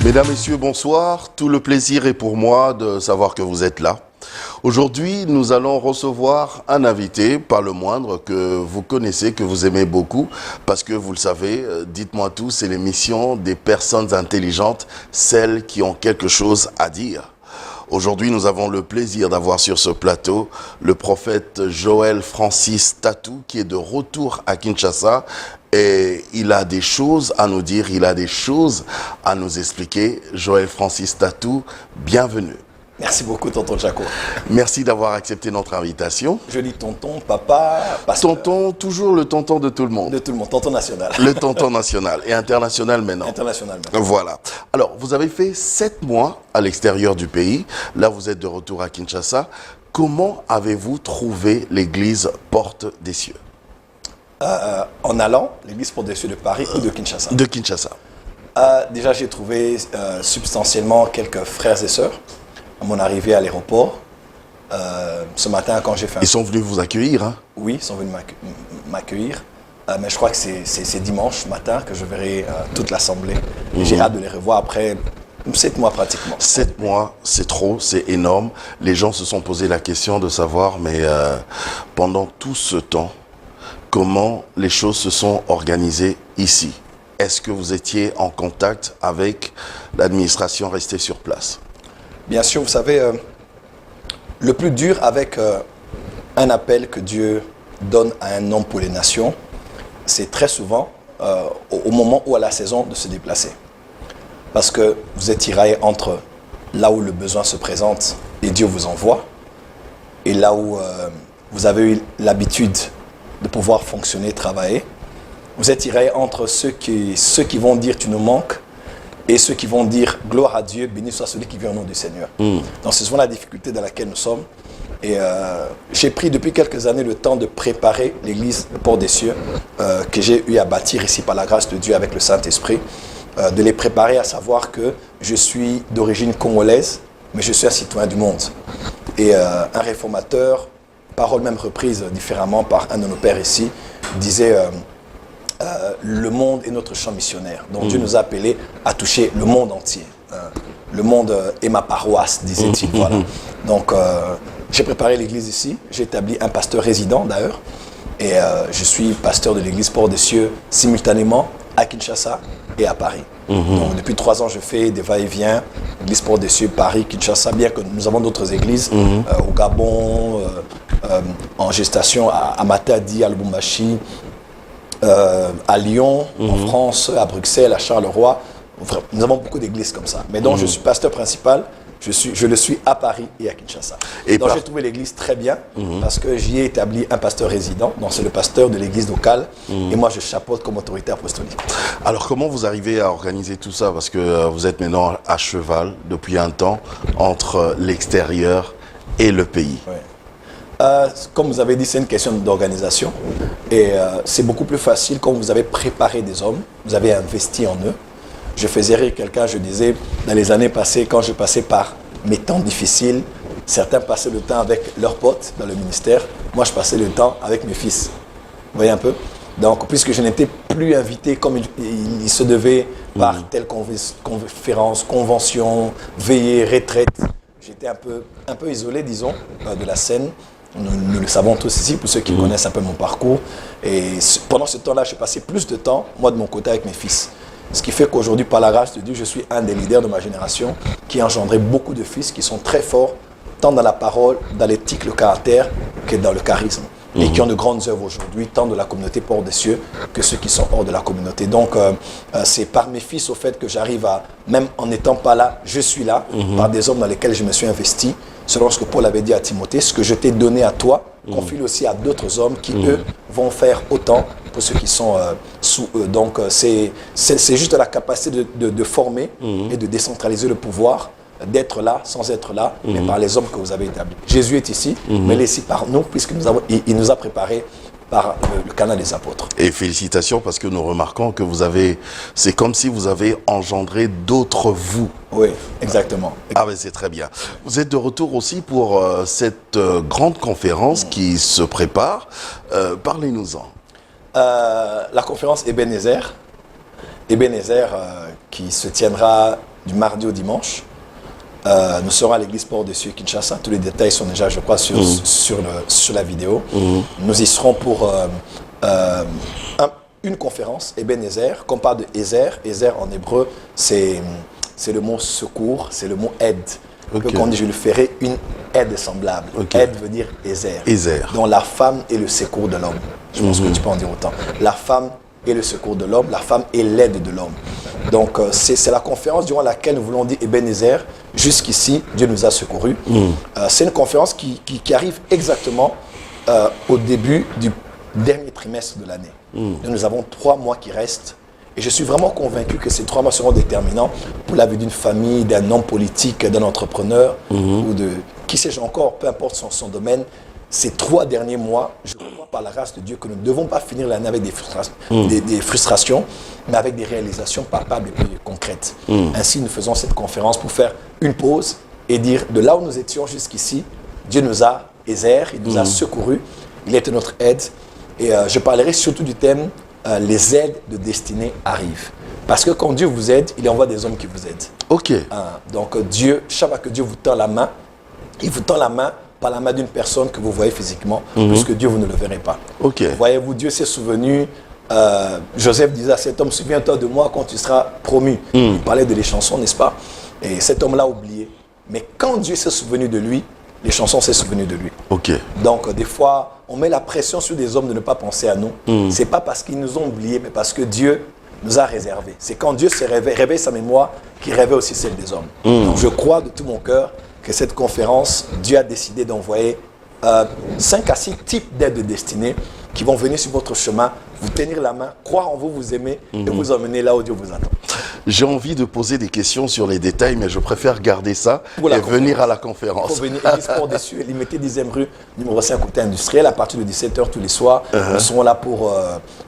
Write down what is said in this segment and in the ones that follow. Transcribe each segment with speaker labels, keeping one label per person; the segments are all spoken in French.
Speaker 1: Mesdames, Messieurs, bonsoir. Tout le plaisir est pour moi de savoir que vous êtes là. Aujourd'hui, nous allons recevoir un invité, pas le moindre, que vous connaissez, que vous aimez beaucoup, parce que vous le savez, dites-moi tout, c'est l'émission des personnes intelligentes, celles qui ont quelque chose à dire. Aujourd'hui, nous avons le plaisir d'avoir sur ce plateau le prophète Joël Francis Tatou, qui est de retour à Kinshasa. Et il a des choses à nous dire, il a des choses à nous expliquer. Joël Francis Tatou, bienvenue.
Speaker 2: Merci beaucoup, tonton Jaco.
Speaker 1: Merci d'avoir accepté notre invitation.
Speaker 2: Je dis tonton, papa, pasteur.
Speaker 1: Tonton, toujours le tonton de tout le monde.
Speaker 2: De tout le monde, tonton national.
Speaker 1: Le tonton national et international maintenant.
Speaker 2: International maintenant.
Speaker 1: Voilà. Alors, vous avez fait 7 mois à l'extérieur du pays. Là, vous êtes de retour à Kinshasa. Comment avez-vous trouvé l'église Porte des Cieux?
Speaker 2: En allant, l'église Porte des Cieux de Paris ou de Kinshasa?
Speaker 1: De Kinshasa.
Speaker 2: Déjà, j'ai trouvé substantiellement quelques frères et sœurs à mon arrivée à l'aéroport. Ce matin, quand j'ai fait
Speaker 1: Ils sont venus vous accueillir, hein?
Speaker 2: Oui, ils sont venus m'accueillir. Mais je crois que c'est dimanche matin que je verrai toute l'assemblée. J'ai hâte de les revoir après 7 mois pratiquement.
Speaker 1: 7 mois, c'est trop, c'est énorme. Les gens se sont posé la question de savoir, mais pendant tout ce temps, comment les choses se sont organisées ici? Est-ce que vous étiez en contact avec l'administration restée sur place?
Speaker 2: Bien sûr, vous savez, le plus dur avec un appel que Dieu donne à un homme pour les nations, c'est très souvent au moment ou à la saison de se déplacer. Parce que vous êtes tiraillé entre là où le besoin se présente et Dieu vous envoie, et là où vous avez eu l'habitude de pouvoir fonctionner, travailler. Vous êtes tiraillé entre ceux qui vont dire tu nous manques et ceux qui vont dire gloire à Dieu, béni soit celui qui vient au nom du Seigneur. Donc c'est souvent la difficulté dans laquelle nous sommes. Et j'ai pris depuis quelques années le temps de préparer l'église Porte des Cieux que j'ai eu à bâtir ici par la grâce de Dieu avec le Saint-Esprit. De les préparer à savoir que je suis d'origine congolaise, mais je suis un citoyen du monde. Et un réformateur, parole même reprise différemment par un de nos pères ici, disait le monde est notre champ missionnaire. Donc Dieu nous a appelés à toucher le monde entier. Le monde est ma paroisse, disait-il. Voilà. Donc j'ai préparé l'église ici, j'ai établi un pasteur résident d'ailleurs, et je suis pasteur de l'église Porte des Cieux simultanément à Kinshasa et à Paris. Donc depuis 3 ans, je fais des va-et-vient, l'église Porte des Cieux, Paris, Kinshasa, bien que nous avons d'autres églises au Gabon, en gestation à Matadi, à Lubumbashi, à Lyon, en France, à Bruxelles, à Charleroi. Nous avons beaucoup d'églises comme ça. Mais donc je suis pasteur principal, je le suis à Paris et à Kinshasa. Et donc j'ai trouvé l'église très bien parce que j'y ai établi un pasteur résident. Donc c'est le pasteur de l'église locale et moi je chapeaute comme autorité apostolique.
Speaker 1: Alors comment vous arrivez à organiser tout ça? Parce que vous êtes maintenant à cheval depuis un temps entre l'extérieur et le pays.
Speaker 2: Oui. Comme vous avez dit, c'est une question d'organisation et c'est beaucoup plus facile quand vous avez préparé des hommes, vous avez investi en eux. Je faisais rire quelqu'un, je disais, dans les années passées, quand je passais par mes temps difficiles, certains passaient le temps avec leurs potes dans le ministère, moi je passais le temps avec mes fils. Vous voyez un peu? Donc, puisque je n'étais plus invité comme il se devait par telle conférence, convention, veillée, retraite, j'étais un peu isolé, disons, de la scène. Nous le savons tous ici, pour ceux qui connaissent un peu mon parcours. Et pendant ce temps-là, j'ai passé plus de temps, moi de mon côté, avec mes fils. Ce qui fait qu'aujourd'hui, par la grâce de Dieu, je suis un des leaders de ma génération qui a engendré beaucoup de fils qui sont très forts, tant dans la parole, dans l'éthique, le caractère, que dans le charisme. Et qui ont de grandes œuvres aujourd'hui, tant de la communauté Porte des Cieux que ceux qui sont hors de la communauté. Donc, c'est par mes fils, au fait, que j'arrive à, même en n'étant pas là, je suis là, par des hommes dans lesquels je me suis investi, selon ce que Paul avait dit à Timothée, ce que je t'ai donné à toi, confie aussi à d'autres hommes qui, eux, vont faire autant pour ceux qui sont sous eux. Donc, c'est juste la capacité de former et de décentraliser le pouvoir, d'être là sans être là, mais par les hommes que vous avez établis. Jésus est ici, mais il est ici par nous, puisqu'il nous a préparés par le canal des apôtres.
Speaker 1: Et félicitations parce que nous remarquons que vous avez, c'est comme si vous avez engendré d'autres vous.
Speaker 2: Oui, exactement.
Speaker 1: Ah ben c'est très bien. Vous êtes de retour aussi pour cette grande conférence qui se prépare. Parlez-nous-en.
Speaker 2: La conférence Ebenezer qui se tiendra du mardi au dimanche. Nous serons à l'église Port des Cieux Kinshasa. Tous les détails sont déjà, je crois, sur la vidéo. Nous y serons pour une conférence, Ebenezer. Quand on parle de Ezer, Ezer en hébreu, c'est le mot secours, c'est le mot aide. Quand on dit je lui ferai une aide semblable. Aide veut dire Ezer. Donc la femme est le secours de l'homme. Je pense que tu peux en dire autant. La femme est le secours de l'homme, la femme est l'aide de l'homme. Donc c'est la conférence durant laquelle nous voulons dire Ebenezer, jusqu'ici, Dieu nous a secourus. C'est une conférence qui arrive exactement au début du dernier trimestre de l'année. Nous avons 3 mois qui restent. Et je suis vraiment convaincu que ces 3 mois seront déterminants pour la vie d'une famille, d'un homme politique, d'un entrepreneur, ou de qui sais-je encore, peu importe son domaine. Ces 3 derniers mois, je crois par la grâce de Dieu que nous ne devons pas finir l'année avec des frustrations, mais avec des réalisations palpables et plus concrètes. Ainsi, nous faisons cette conférence pour faire une pause et dire de là où nous étions jusqu'ici, Dieu nous a Ezer, il nous a secourus, il était notre aide. Et je parlerai surtout du thème les aides de destinée arrivent. Parce que quand Dieu vous aide, il envoie des hommes qui vous aident. Donc Dieu, chaque fois que Dieu vous tend la main, il vous tend la main par la main d'une personne que vous voyez physiquement, puisque Dieu, vous ne le verrez pas. Voyez-vous, Dieu s'est souvenu. Joseph disait à cet homme, souviens-toi de moi quand tu seras promu. Il parlait de les chansons, n'est-ce pas? Et cet homme l'a oublié. Mais quand Dieu s'est souvenu de lui, les chansons s'est souvenu de lui. Donc, des fois, on met la pression sur des hommes de ne pas penser à nous. Ce n'est pas parce qu'ils nous ont oubliés, mais parce que Dieu nous a réservés. C'est quand Dieu se réveille sa mémoire qu'il réveille aussi celle des hommes. Donc, je crois de tout mon cœur que cette conférence, Dieu a décidé d'envoyer 5 à 6 types d'aides de destinée qui vont venir sur votre chemin, vous tenir la main, croire en vous, vous aimer et vous emmener là où Dieu vous attend.
Speaker 1: J'ai envie de poser des questions sur les détails, mais je préfère garder ça et venir à la conférence.
Speaker 2: Il faut venir à Sport des Cieux, limité 10e rue, numéro 5, côté industriel, à partir de 17h tous les soirs. Nous serons là pour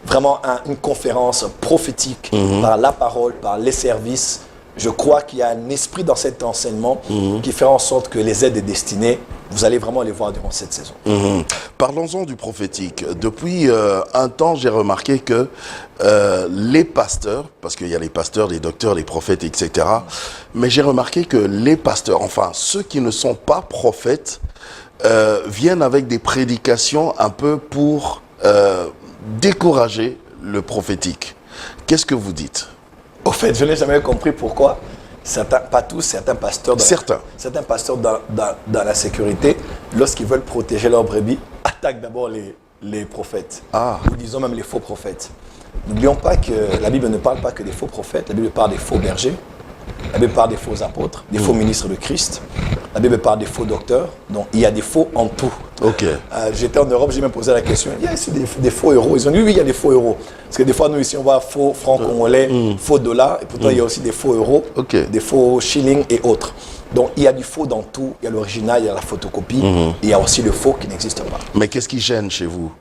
Speaker 2: vraiment une conférence prophétique par la parole, par les services. Je crois qu'il y a un esprit dans cet enseignement qui fait en sorte que les aides destinées, vous allez vraiment les voir durant cette saison.
Speaker 1: Parlons-en du prophétique. Depuis un temps, j'ai remarqué que les pasteurs, parce qu'il y a les pasteurs, les docteurs, les prophètes, etc. Mais j'ai remarqué que les pasteurs, enfin ceux qui ne sont pas prophètes, viennent avec des prédications un peu pour décourager le prophétique. Qu'est-ce que vous dites ?
Speaker 2: Au fait, je n'ai jamais compris pourquoi certains, pas tous, certains pasteurs dans la sécurité, lorsqu'ils veulent protéger leurs brebis, attaquent d'abord les prophètes. Ou disons même les faux prophètes. N'oublions pas que la Bible ne parle pas que des faux prophètes, la Bible parle des faux bergers, la Bible parle des faux apôtres, des faux ministres de Christ, la Bible parle des faux docteurs, donc il y a des faux en tout. J'étais en Europe, j'ai même posé la question, il y a ici des faux euros. Ils ont dit oui, il y a des faux euros. Parce que des fois, nous ici, on voit faux francs congolais, faux dollars, et pourtant il y a aussi des faux euros, des faux shillings et autres. Donc il y a du faux dans tout, il y a l'original, il y a la photocopie, et il y a aussi le faux qui n'existe pas.
Speaker 1: Mais qu'est-ce qui gêne chez vous ?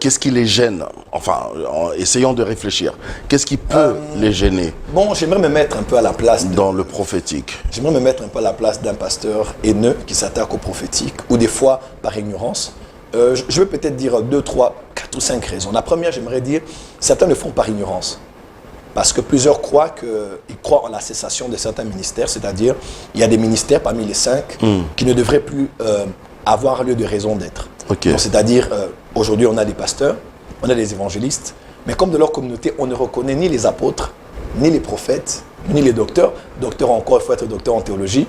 Speaker 1: Qu'est-ce qui les gêne? Enfin, essayons de réfléchir. Qu'est-ce qui peut les gêner?
Speaker 2: Bon, j'aimerais me mettre un peu à la place...
Speaker 1: dans le prophétique.
Speaker 2: J'aimerais me mettre un peu à la place d'un pasteur haineux qui s'attaque au prophétique, ou des fois par ignorance. Je vais peut-être dire 2, 3, 4 ou 5 raisons. La première, j'aimerais dire, certains le font par ignorance. Parce que plusieurs croient en la cessation de certains ministères, c'est-à-dire, il y a des ministères parmi les 5 qui ne devraient plus avoir lieu de raison d'être. C'est-à-dire, aujourd'hui, on a des pasteurs, on a des évangélistes, mais comme de leur communauté, on ne reconnaît ni les apôtres, ni les prophètes, ni les docteurs. Docteur encore, il faut être docteur en théologie.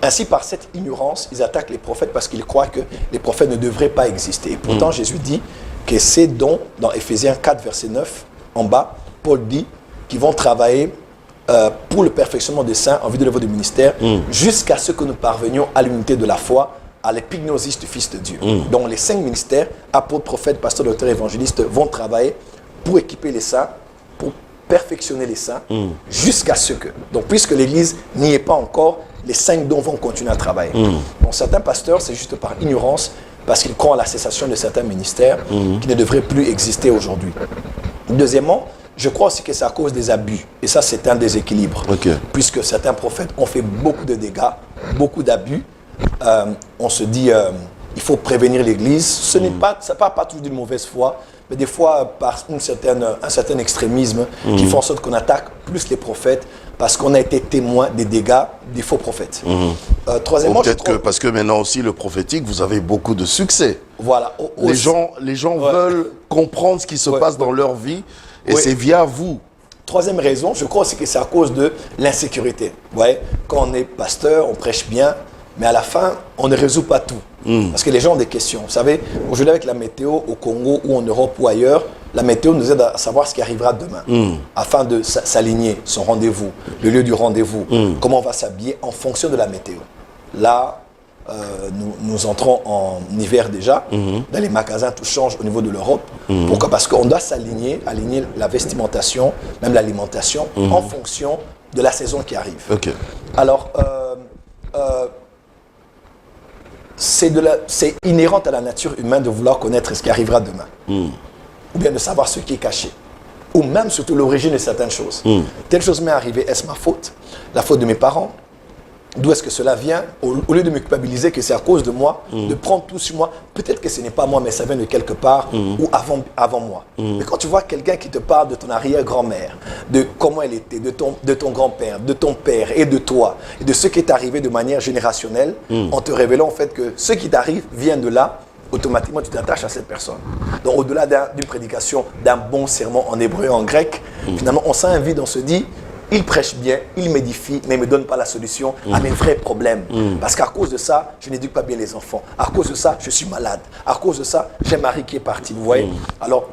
Speaker 2: Ainsi, par cette ignorance, ils attaquent les prophètes parce qu'ils croient que les prophètes ne devraient pas exister. Et pourtant, Jésus dit que c'est dans Éphésiens 4, verset 9, en bas, Paul dit qu'ils vont travailler pour le perfectionnement des saints en vue de l'œuvre du ministère, jusqu'à ce que nous parvenions à l'unité de la foi, à l'épignosis du Fils de Dieu. Donc les 5 ministères, apôtres, prophètes, pasteurs, docteurs, évangélistes, vont travailler pour équiper les saints, pour perfectionner les saints, jusqu'à ce que... Donc puisque l'Église n'y est pas encore, les 5 dons vont continuer à travailler. Donc certains pasteurs, c'est juste par ignorance, parce qu'ils croient à la cessation de certains ministères qui ne devraient plus exister aujourd'hui. Deuxièmement, je crois aussi que c'est à cause des abus. Et ça, c'est un déséquilibre. Puisque certains prophètes ont fait beaucoup de dégâts, beaucoup d'abus. On se dit, il faut prévenir l'Église. Ça ne part pas toujours d'une mauvaise foi, mais des fois par un certain extrémisme qui fait en sorte qu'on attaque plus les prophètes, parce qu'on a été témoin des dégâts des faux prophètes. Troisièmement,
Speaker 1: peut-être que parce que maintenant aussi le prophétique, vous avez beaucoup de succès.
Speaker 2: Voilà.
Speaker 1: Les gens veulent comprendre ce qui se passe dans leur vie et c'est via vous.
Speaker 2: Troisième raison, je crois aussi que c'est à cause de l'insécurité. Vous voyez, quand on est pasteur, on prêche bien, mais à la fin, on ne résout pas tout. Parce que les gens ont des questions. Vous savez, aujourd'hui avec la météo au Congo ou en Europe ou ailleurs, la météo nous aide à savoir ce qui arrivera demain, afin de s'aligner, son rendez-vous, le lieu du rendez-vous, comment on va s'habiller en fonction de la météo. Là, nous entrons en hiver déjà, dans les magasins, tout change au niveau de l'Europe. Pourquoi? Parce qu'on doit aligner la vestimentation, même l'alimentation, en fonction de la saison qui arrive.
Speaker 1: Okay.
Speaker 2: Alors, c'est inhérent à la nature humaine de vouloir connaître ce qui arrivera demain. Ou bien de savoir ce qui est caché. Ou même surtout l'origine de certaines choses. Telle chose m'est arrivée, est-ce ma faute? La faute de mes parents? D'où est-ce que cela vient? Au lieu de me culpabiliser que c'est à cause de moi, de prendre tout sur moi, peut-être que ce n'est pas moi, mais ça vient de quelque part ou avant moi. Mais quand tu vois quelqu'un qui te parle de ton arrière-grand-mère, de comment elle était, de ton grand-père, de ton père et de toi, et de ce qui est arrivé de manière générationnelle, en te révélant en fait que ce qui t'arrive vient de là, automatiquement tu t'attaches à cette personne. Donc au-delà d'une prédication, d'un bon sermon en hébreu et en grec, finalement on sent un vide, on se dit, il prêche bien, il m'édifie, mais il ne me donne pas la solution à mes vrais problèmes. Parce qu'à cause de ça, je n'éduque pas bien les enfants. À cause de ça, je suis malade. À cause de ça, j'ai un mari qui est parti. Vous voyez? Alors,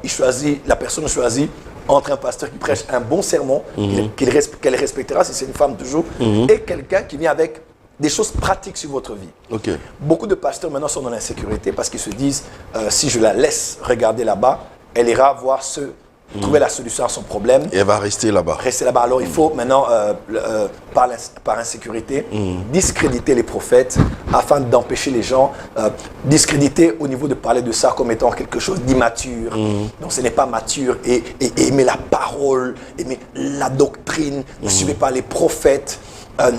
Speaker 2: la personne choisit entre un pasteur qui prêche un bon sermon, qu'elle respectera si c'est une femme toujours, et quelqu'un qui vient avec des choses pratiques sur votre vie.
Speaker 1: Okay.
Speaker 2: Beaucoup de pasteurs maintenant sont dans l'insécurité parce qu'ils se disent, si je la laisse regarder là-bas, elle ira voir trouver la solution à son problème.
Speaker 1: Et elle va rester là-bas.
Speaker 2: Rester là-bas. Alors il faut maintenant, par insécurité, discréditer les prophètes afin d'empêcher les gens, discréditer au niveau de parler de ça comme étant quelque chose d'immature. Donc ce n'est pas mature. Et aimer la parole, aimer la doctrine, ne suivez pas les prophètes.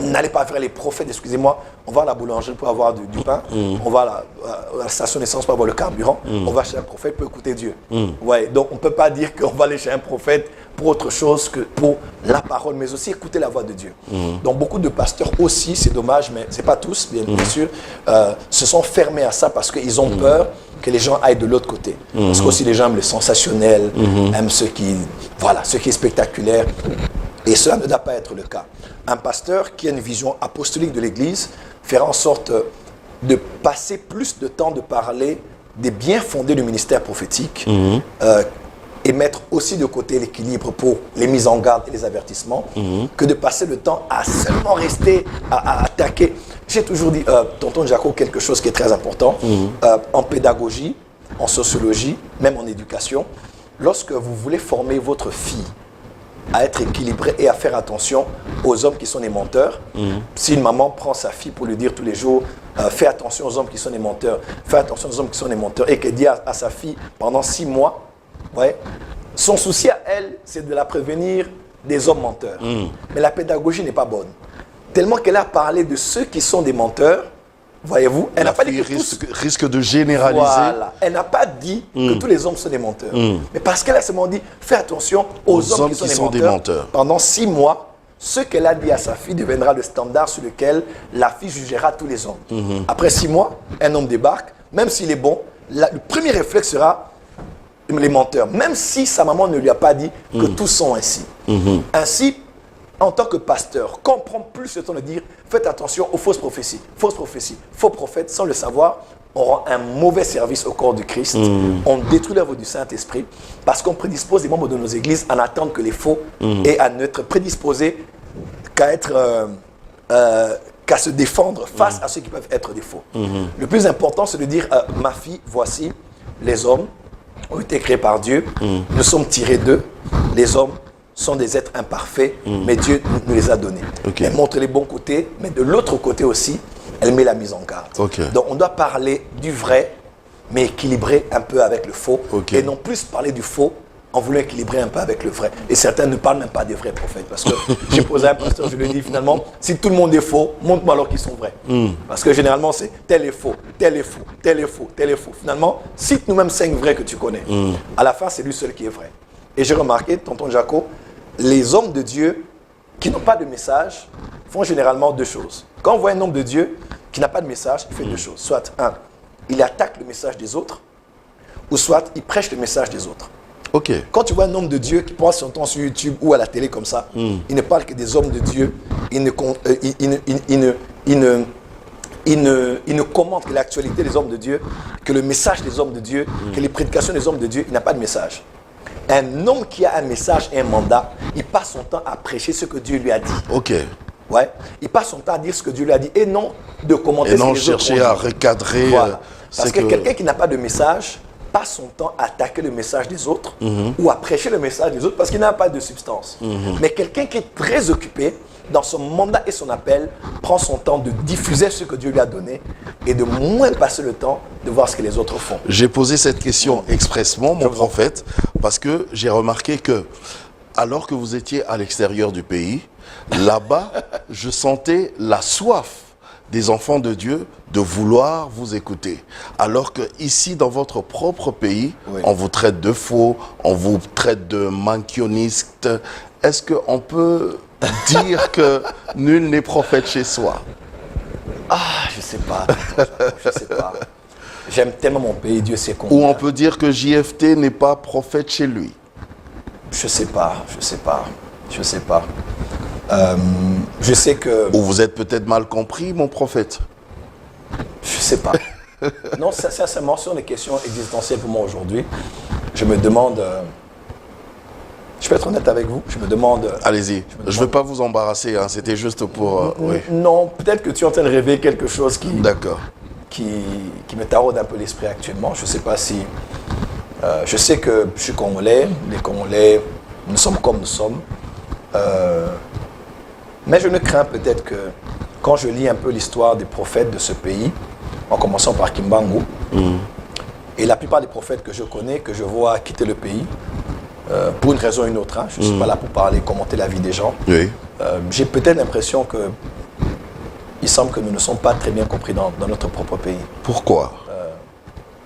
Speaker 2: N'allez pas vers les prophètes, excusez-moi, on va à la boulangerie pour avoir du pain, on va à la station d'essence pour avoir le carburant, on va chez un prophète pour écouter Dieu. Ouais, donc on ne peut pas dire qu'on va aller chez un prophète pour autre chose que pour la parole, mais aussi écouter la voix de Dieu. Donc beaucoup de pasteurs aussi, c'est dommage, mais ce n'est pas tous, bien sûr, se sont fermés à ça parce qu'ils ont peur que les gens aillent de l'autre côté. Parce qu'aussi les gens aiment le sensationnel, aiment ce qui est spectaculaire. Et cela ne doit pas être le cas. Un pasteur qui a une vision apostolique de l'Église fera en sorte de passer plus de temps de parler des biens fondés du ministère prophétique et mettre aussi de côté l'équilibre pour les mises en garde et les avertissements que de passer le temps à seulement rester à attaquer. J'ai toujours dit, tonton Jaco, quelque chose qui est très important en pédagogie, en sociologie, même en éducation. Lorsque vous voulez former votre fille à être équilibré et à faire attention aux hommes qui sont des menteurs. Si une maman prend sa fille pour lui dire tous les jours fais attention aux hommes qui sont des menteurs, fais attention aux hommes qui sont des menteurs, et qu'elle dit à sa fille pendant 6 mois, son souci à elle, c'est de la prévenir des hommes menteurs. Mais la pédagogie n'est pas bonne. Tellement qu'elle a parlé de ceux qui sont des menteurs, voyez-vous, elle n'a pas dit que
Speaker 1: risque de généraliser.
Speaker 2: Voilà. Elle n'a pas dit que tous les hommes sont des menteurs. Mais parce qu'elle a seulement dit, fais attention aux hommes qui sont des menteurs. Pendant 6 mois, ce qu'elle a dit à sa fille deviendra le standard sur lequel la fille jugera tous les hommes. Après 6 mois, un homme débarque, même s'il est bon, le premier réflexe sera les menteurs. Même si sa maman ne lui a pas dit que tous sont ainsi. Ainsi, en tant que pasteur, comprend plus le temps de dire faites attention aux fausses prophéties, faux prophètes, sans le savoir, on rend un mauvais service au corps du Christ, on détruit l'œuvre du Saint-Esprit, parce qu'on prédispose les membres de nos églises à n'attendre que les faux et à n'être prédisposés qu'à se défendre face à ceux qui peuvent être des faux. Le plus important, c'est de dire ma fille, voici, les hommes ont été créés par Dieu, nous sommes tirés d'eux, les hommes sont des êtres imparfaits, mais Dieu nous les a donnés. Elle montre les bons côtés, mais de l'autre côté aussi, elle met la mise en garde. Donc on doit parler du vrai, mais équilibrer un peu avec le faux, et non plus parler du faux en voulant équilibrer un peu avec le vrai. Et certains ne parlent même pas des vrais prophètes, parce que j'ai posé à un pasteur, je lui ai dit finalement, si tout le monde est faux, montre-moi alors qu'ils sont vrais. Parce que généralement c'est tel est faux, tel est faux, tel est faux, tel est faux. Finalement, cite nous-mêmes 5 vrais que tu connais. À la fin, c'est lui seul qui est vrai. Et j'ai remarqué, tonton Jaco, les hommes de Dieu qui n'ont pas de message font généralement deux choses. Quand on voit un homme de Dieu qui n'a pas de message, il fait deux choses. Soit, un, il attaque le message des autres, ou soit, il prêche le message des autres.
Speaker 1: Ok.
Speaker 2: Quand tu vois un homme de Dieu qui passe son temps sur YouTube ou à la télé comme ça, il ne parle que des hommes de Dieu, il ne commente que l'actualité des hommes de Dieu, que le message des hommes de Dieu, que les prédications des hommes de Dieu, il n'a pas de message. Un homme qui a un message et un mandat, il passe son temps à prêcher ce que Dieu lui a dit.
Speaker 1: Ok.
Speaker 2: Ouais. Il passe son temps à dire ce que Dieu lui a dit et non de commenter
Speaker 1: Et
Speaker 2: ce
Speaker 1: non
Speaker 2: que les autres
Speaker 1: chercher
Speaker 2: ont
Speaker 1: à
Speaker 2: dit.
Speaker 1: recadrer.
Speaker 2: Voilà. Parce que
Speaker 1: que
Speaker 2: quelqu'un qui n'a pas de message passe son temps à attaquer le message des autres ou à prêcher le message des autres parce qu'il n'a pas de substance. Mais quelqu'un qui est très occupé dans son mandat et son appel prend son temps de diffuser ce que Dieu lui a donné et de moins passer le temps de voir ce que les autres font.
Speaker 1: J'ai posé cette question expressement, mon prophète, parce que j'ai remarqué que, alors que vous étiez à l'extérieur du pays, là-bas, je sentais la soif des enfants de Dieu de vouloir vous écouter. Alors que ici, dans votre propre pays,
Speaker 2: Oui.
Speaker 1: on vous traite de faux, on vous traite de mankioniste. Est-ce qu'on peut dire que nul n'est prophète chez soi?
Speaker 2: Ah, je sais pas. Je sais pas. J'aime tellement mon pays, Dieu sait combien.
Speaker 1: Ou on peut dire que JFT n'est pas prophète chez lui?
Speaker 2: Je sais pas. Je sais que...
Speaker 1: Ou vous êtes peut-être mal compris, mon prophète?
Speaker 2: Je sais pas. Non, sincèrement, sur les questions existentielles pour moi aujourd'hui, je me demande... je peux être honnête avec vous, je me demande...
Speaker 1: Allez-y, je ne veux pas vous embarrasser, hein, c'était juste pour... oui.
Speaker 2: Non, peut-être que tu es en train de rêver quelque chose
Speaker 1: D'accord.
Speaker 2: qui me taraude un peu l'esprit actuellement. Je ne sais pas si... je sais que je suis Congolais, les Congolais, nous sommes comme nous sommes. Mais je ne crains peut-être que quand je lis un peu l'histoire des prophètes de ce pays, en commençant par Kimbangu, et la plupart des prophètes que je connais, que je vois quitter le pays, pour une raison ou une autre, hein, je ne suis pas là pour parler, commenter la vie des gens,
Speaker 1: Oui.
Speaker 2: j'ai peut-être l'impression que il semble que nous ne sommes pas très bien compris dans notre propre pays.
Speaker 1: Pourquoi?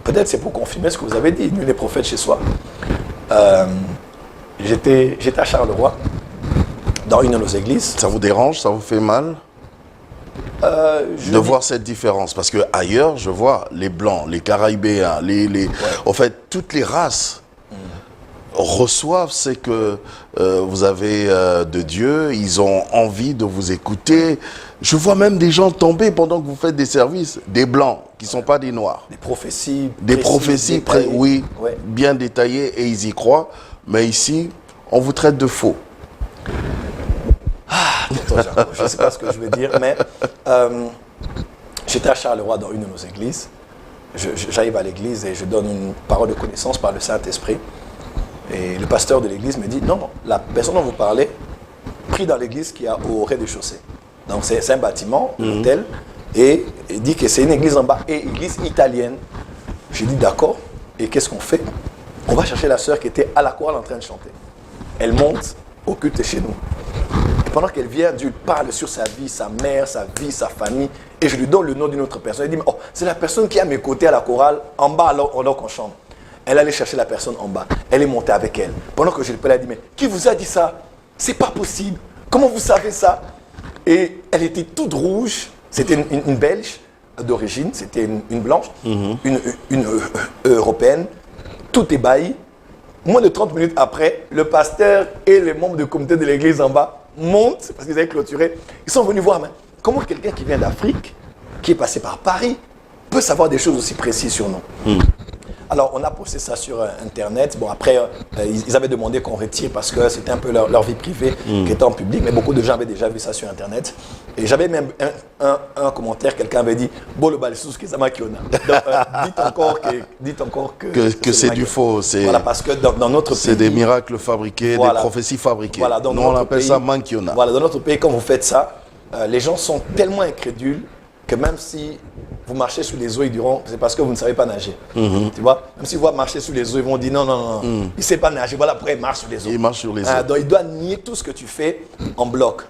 Speaker 2: Peut-être c'est pour confirmer ce que vous avez dit, nous les prophètes chez soi. J'étais à Charleroi, dans une de nos églises.
Speaker 1: Ça vous dérange? Ça vous fait mal de voir cette différence? Parce que ailleurs, je vois les Blancs, les Caraïbéens, en fait, toutes les races reçoivent ce que vous avez de Dieu. Ils ont envie de vous écouter. Je vois même des gens tomber pendant que vous faites des services, des Blancs qui ne sont pas des Noirs.
Speaker 2: Des prophéties.
Speaker 1: Des
Speaker 2: précises,
Speaker 1: prophéties,
Speaker 2: détaillées.
Speaker 1: oui,
Speaker 2: Ouais.
Speaker 1: bien détaillées et ils y croient. Mais ici, on vous traite de faux.
Speaker 2: Je ne sais pas ce que je veux dire, mais j'étais à Charleroi dans une de nos églises. J'arrive à l'église et je donne une parole de connaissance par le Saint-Esprit. Et le pasteur de l'église me dit, non, la personne dont vous parlez, prie dans l'église qui est au rez-de-chaussée. Donc c'est un bâtiment, un hôtel, et il dit que c'est une église en bas, et église italienne. J'ai dit, d'accord, et qu'est-ce qu'on fait? On va chercher la sœur qui était à la chorale en train de chanter. Elle monte au culte chez nous. Et pendant qu'elle vient, Dieu parle sur sa vie, sa mère, sa vie, sa famille. Et je lui donne le nom d'une autre personne. Elle dit, oh, c'est la personne qui est à mes côtés à la chorale, en bas alors qu'on chante. Elle allait chercher la personne en bas. Elle est montée avec elle. Pendant que je lui parlais, elle a dit, mais qui vous a dit ça? C'est pas possible. Comment vous savez ça? Et elle était toute rouge. C'était une Belge d'origine. C'était une blanche, une européenne. Tout ébahi. Moins de 30 minutes après, le pasteur et les membres du comité de l'église en bas montent, parce qu'ils avaient clôturé. Ils sont venus voir, mais comment quelqu'un qui vient d'Afrique, qui est passé par Paris, peut savoir des choses aussi précises sur nous? Alors, on a posté ça sur Internet. Bon, après, ils avaient demandé qu'on retire parce que c'était un peu leur vie privée qui était en public. Mais beaucoup de gens avaient déjà vu ça sur Internet. Et j'avais même un commentaire, quelqu'un avait dit « Bon, le balsous, qu'est-ce qu'il y a ?» Dites encore que
Speaker 1: c'est du faux.
Speaker 2: Voilà, parce que dans notre pays...
Speaker 1: C'est des miracles fabriqués,
Speaker 2: voilà,
Speaker 1: des prophéties fabriquées.
Speaker 2: Voilà,
Speaker 1: nous, on appelle ça mankiona.
Speaker 2: Voilà, dans notre pays, quand vous faites ça, les gens sont tellement incrédules que même si vous marchez sous les eaux, ils diront, c'est parce que vous ne savez pas nager. Tu vois, même si vous marchez sous les eaux, ils vont dire non, il ne sait pas nager. Voilà, après, il marche sur les eaux.
Speaker 1: Il marche sur les eaux.
Speaker 2: Donc, il doit nier tout ce que tu fais en bloc.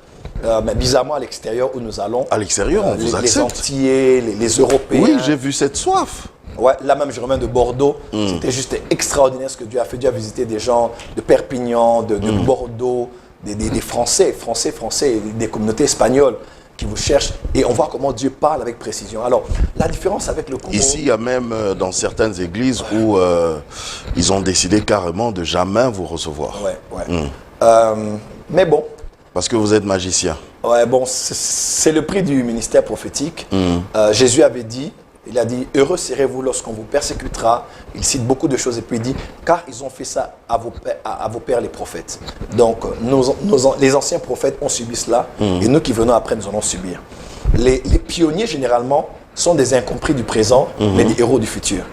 Speaker 2: Mais bizarrement, à l'extérieur où nous allons,
Speaker 1: à l'extérieur, on vous accepte.
Speaker 2: Les Antillais, les Européens.
Speaker 1: Oui, j'ai vu cette soif.
Speaker 2: Ouais, là même, je reviens de Bordeaux. C'était juste extraordinaire ce que Dieu a fait. Dieu a visité des gens de Perpignan, de Bordeaux, des Français, des communautés espagnoles qui vous cherchent, et on voit comment Dieu parle avec précision. Alors, la différence avec le Congo...
Speaker 1: Ici, il y a même dans certaines églises où ils ont décidé carrément de jamais vous recevoir.
Speaker 2: Mais bon...
Speaker 1: Parce que vous êtes magicien.
Speaker 2: Ouais, bon, c'est le prix du ministère prophétique. Jésus avait dit, il a dit, heureux serez-vous lorsqu'on vous persécutera. Il cite beaucoup de choses et puis il dit, car ils ont fait ça à vos pères les prophètes. Donc, les anciens prophètes ont subi cela et nous qui venons après, nous allons subir. Les pionniers, généralement, sont des incompris du présent, mais des héros du futur.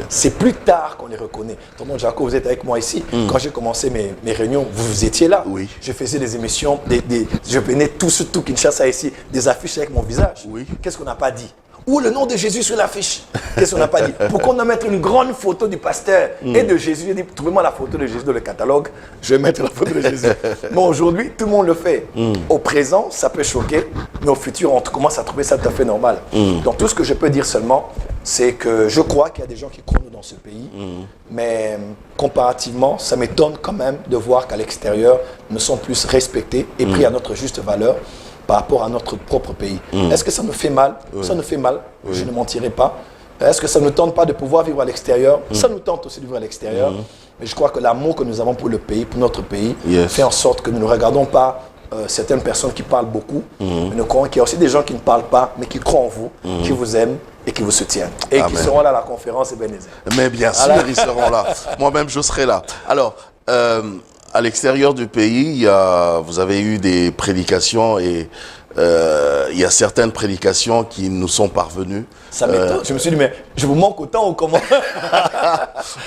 Speaker 2: C'est plus tard qu'on les reconnaît. Tonton Jaco, vous êtes avec moi ici. Quand j'ai commencé mes réunions, vous étiez là.
Speaker 1: Oui.
Speaker 2: Je faisais des émissions, je venais tout Kinshasa ici, des affiches avec mon visage.
Speaker 1: Oui.
Speaker 2: Qu'est-ce qu'on n'a pas dit? Ou le nom de Jésus sur l'affiche. Qu'est-ce qu'on n'a pas dit? Pourquoi on doit mettre une grande photo du pasteur et de Jésus? J'ai dit, trouvez-moi la photo de Jésus dans le catalogue, je vais mettre la photo de Jésus. Mais aujourd'hui, tout le monde le fait. Au présent, ça peut choquer, mais au futur, on commence à trouver ça tout à fait normal. Donc tout ce que je peux dire seulement, c'est que je crois qu'il y a des gens qui croient dans ce pays, mais comparativement, ça m'étonne quand même de voir qu'à l'extérieur, nous sommes plus respectés et pris à notre juste valeur par rapport à notre propre pays. Est-ce que ça nous fait mal? Ça nous fait mal, je ne mentirai pas. Est-ce que ça ne nous tente pas de pouvoir vivre à l'extérieur? Ça nous tente aussi de vivre à l'extérieur. Mais je crois que l'amour que nous avons pour le pays, pour notre pays, fait en sorte que nous ne regardons pas certaines personnes qui parlent beaucoup, mais nous croyons qu'il y a aussi des gens qui ne parlent pas, mais qui croient en vous, qui vous aiment et qui vous soutiennent. Et qui seront là à la conférence Ebenezer.
Speaker 1: Mais bien sûr, ils seront là. Moi-même, je serai là. Alors, à l'extérieur du pays, vous avez eu des prédications et il y a certaines prédications qui nous sont parvenues.
Speaker 2: Ça m'étonne. Je me suis dit, mais je vous manque autant ou comment?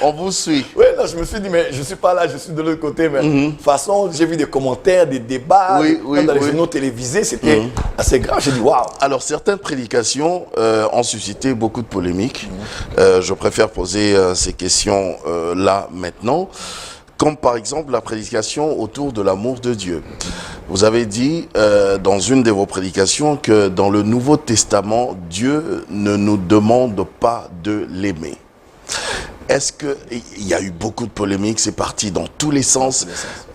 Speaker 1: On vous suit.
Speaker 2: Oui, non, je me suis dit, mais je ne suis pas là, je suis de l'autre côté. Mais de toute façon, j'ai vu des commentaires, des débats, dans les journaux télévisés, c'était assez grave. J'ai dit, waouh.
Speaker 1: Alors, certaines prédications ont suscité beaucoup de polémiques. Je préfère poser ces questions là, maintenant. Comme par exemple la prédication autour de l'amour de Dieu. Vous avez dit dans une de vos prédications que dans le Nouveau Testament, Dieu ne nous demande pas de l'aimer. Est-ce que il y a eu beaucoup de polémiques, c'est parti dans tous les sens.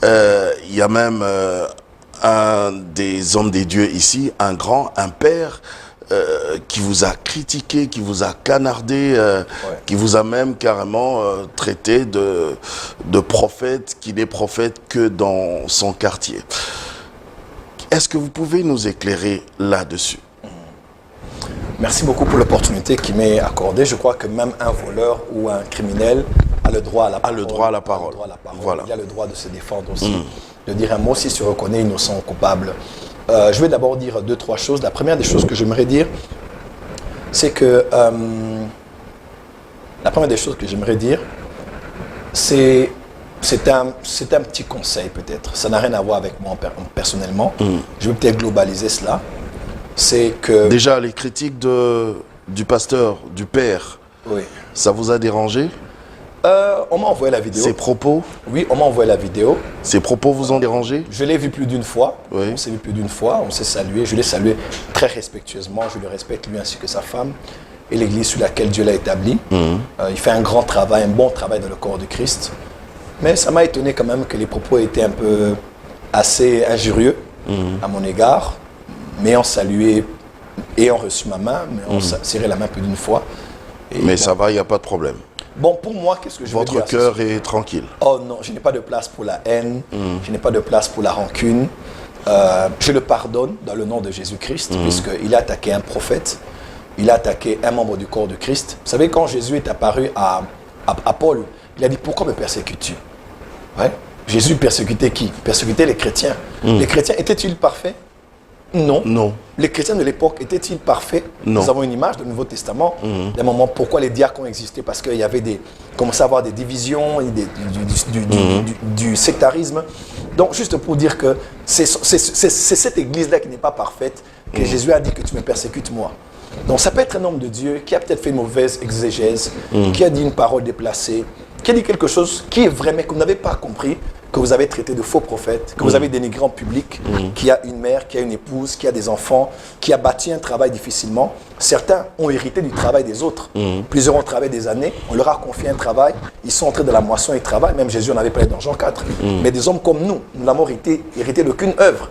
Speaker 1: Il y a même un des hommes des dieux ici, un père, qui vous a critiqué, qui vous a canardé, qui vous a même carrément traité de prophète, qui n'est prophète que dans son quartier. Est-ce que vous pouvez nous éclairer là-dessus?
Speaker 2: Merci beaucoup pour l'opportunité qui m'est accordée. Je crois que même un voleur ou un criminel a le droit à la parole.
Speaker 1: A le droit à la parole.
Speaker 2: Voilà. Il a le droit de se défendre aussi, de dire un mot s'il se reconnaît innocent ou coupable. Je vais d'abord dire 2-3 choses. La première des choses que j'aimerais dire, c'est que c'est un petit conseil peut-être. Ça n'a rien à voir avec moi personnellement. Je vais peut-être globaliser cela. C'est que...
Speaker 1: Déjà, les critiques du pasteur, du père, ça vous a dérangé?
Speaker 2: On m'a envoyé la vidéo.
Speaker 1: Ses propos?
Speaker 2: Oui, on m'a envoyé la vidéo.
Speaker 1: Ses propos vous ont dérangé?
Speaker 2: Je l'ai vu plus d'une fois.
Speaker 1: Oui.
Speaker 2: On s'est vu plus d'une fois. On s'est salué. Je l'ai salué très respectueusement. Je le respecte lui ainsi que sa femme et l'église sur laquelle Dieu l'a établi. Il fait un grand travail, un bon travail dans le corps de Christ. Mais ça m'a étonné quand même que les propos étaient un peu assez injurieux à mon égard. M'ayant salué, ayant reçu ma main, mais on serré la main plus d'une fois.
Speaker 1: Mais ça va, il n'y a pas de problème.
Speaker 2: Bon, pour moi, qu'est-ce que je veux dire?
Speaker 1: Votre cœur est tranquille.
Speaker 2: Oh non, je n'ai pas de place pour la haine, je n'ai pas de place pour la rancune. Je le pardonne dans le nom de Jésus-Christ, puisqu'il a attaqué un prophète, il a attaqué un membre du corps de Christ. Vous savez, quand Jésus est apparu à Paul, il a dit, pourquoi me persécutes-tu? Jésus persécutait qui? Persécutait les chrétiens. Les chrétiens étaient-ils parfaits? Non.
Speaker 1: Non.
Speaker 2: Les chrétiens de l'époque étaient-ils parfaits?
Speaker 1: Non.
Speaker 2: Nous avons une image du Nouveau Testament. D'un moment, pourquoi les diacres ont existé? Parce qu'il y avait commençait à avoir des divisions, du sectarisme. Donc, juste pour dire que c'est cette église-là qui n'est pas parfaite, que Jésus a dit que tu me persécutes moi. Donc, ça peut être un homme de Dieu qui a peut-être fait une mauvaise exégèse, qui a dit une parole déplacée, qui a dit quelque chose qui est vrai, mais que vous n'avez pas compris. que vous avez traité de faux prophètes, que vous avez dénigré en public, qui a une mère, qui a une épouse, qui a des enfants, qui a bâti un travail difficilement. Certains ont hérité du travail des autres. Plusieurs ont travaillé des années, on leur a confié un travail, ils sont entrés dans la moisson et ils travaillent. Même Jésus en avait parlé dans Jean 4. Mais des hommes comme nous n'avons hérité d'aucune œuvre.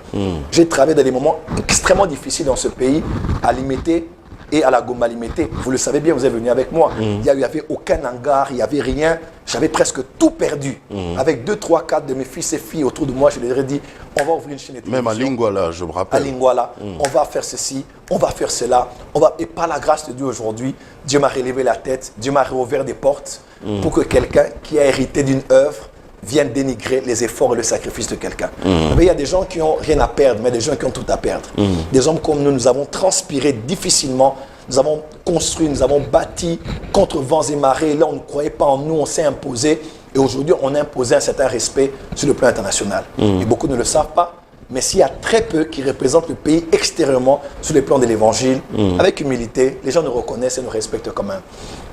Speaker 2: J'ai travaillé dans des moments extrêmement difficiles dans ce pays, à Limité et à la Goma Limité. Vous le savez bien, vous êtes venu avec moi. Il n'y avait aucun hangar, il n'y avait rien. J'avais presque tout perdu. Avec 2, 3, 4 de mes fils et filles autour de moi, je leur ai dit, on va ouvrir une chaîne de télévision.
Speaker 1: Même à Lingwala, je me rappelle.
Speaker 2: À Lingwala, on va faire ceci, on va faire cela. Et par la grâce de Dieu aujourd'hui, Dieu m'a relevé la tête, Dieu m'a rouvert des portes pour que quelqu'un qui a hérité d'une œuvre vienne dénigrer les efforts et le sacrifice de quelqu'un. Il y a des gens qui n'ont rien à perdre, mais des gens qui ont tout à perdre. Des hommes comme nous, nous avons transpiré difficilement, nous avons construit, nous avons bâti contre vents et marées. Là, on ne croyait pas en nous, on s'est imposé. Et aujourd'hui, on a imposé un certain respect sur le plan international. Et beaucoup ne le savent pas. Mais s'il y a très peu qui représentent le pays extérieurement sur le plan de l'évangile, avec humilité, les gens nous reconnaissent et nous respectent quand même.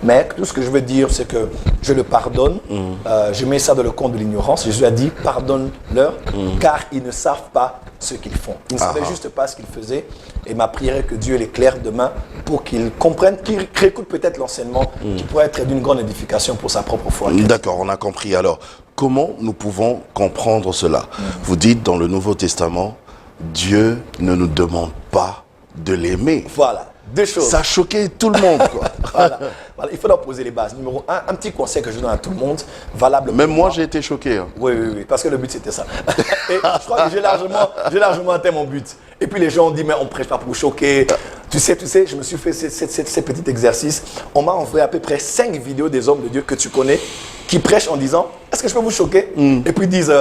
Speaker 2: Mais tout ce que je veux dire, c'est que je le pardonne. Je mets ça dans le compte de l'ignorance. Jésus a dit, pardonne-leur, car ils ne savent pas ce qu'ils font. Ils ne savaient juste pas ce qu'ils faisaient. Et ma prière est que Dieu l'éclaire demain pour qu'ils comprennent, qu'ils réécoutent peut-être l'enseignement qui pourrait être d'une grande édification pour sa propre foi.
Speaker 1: D'accord, on a compris. Alors, comment nous pouvons comprendre cela? Vous dites dans le Nouveau Testament, Dieu ne nous demande pas de l'aimer.
Speaker 2: Voilà, deux choses.
Speaker 1: Ça a choqué tout le monde, quoi.
Speaker 2: Voilà, il faut leur poser les bases. Numéro 1, un petit conseil que je donne à tout le monde, valable.
Speaker 1: Même moi, j'ai été choqué. Hein.
Speaker 2: Oui, parce que le but c'était ça. Et je crois que j'ai largement atteint mon but. Et puis les gens ont dit, mais on ne prêche pas pour vous choquer. Tu sais, je me suis fait ces petits exercices. On m'a envoyé à peu près 5 vidéos des hommes de Dieu que tu connais qui prêchent en disant, est-ce que je peux vous choquer? Et puis ils disent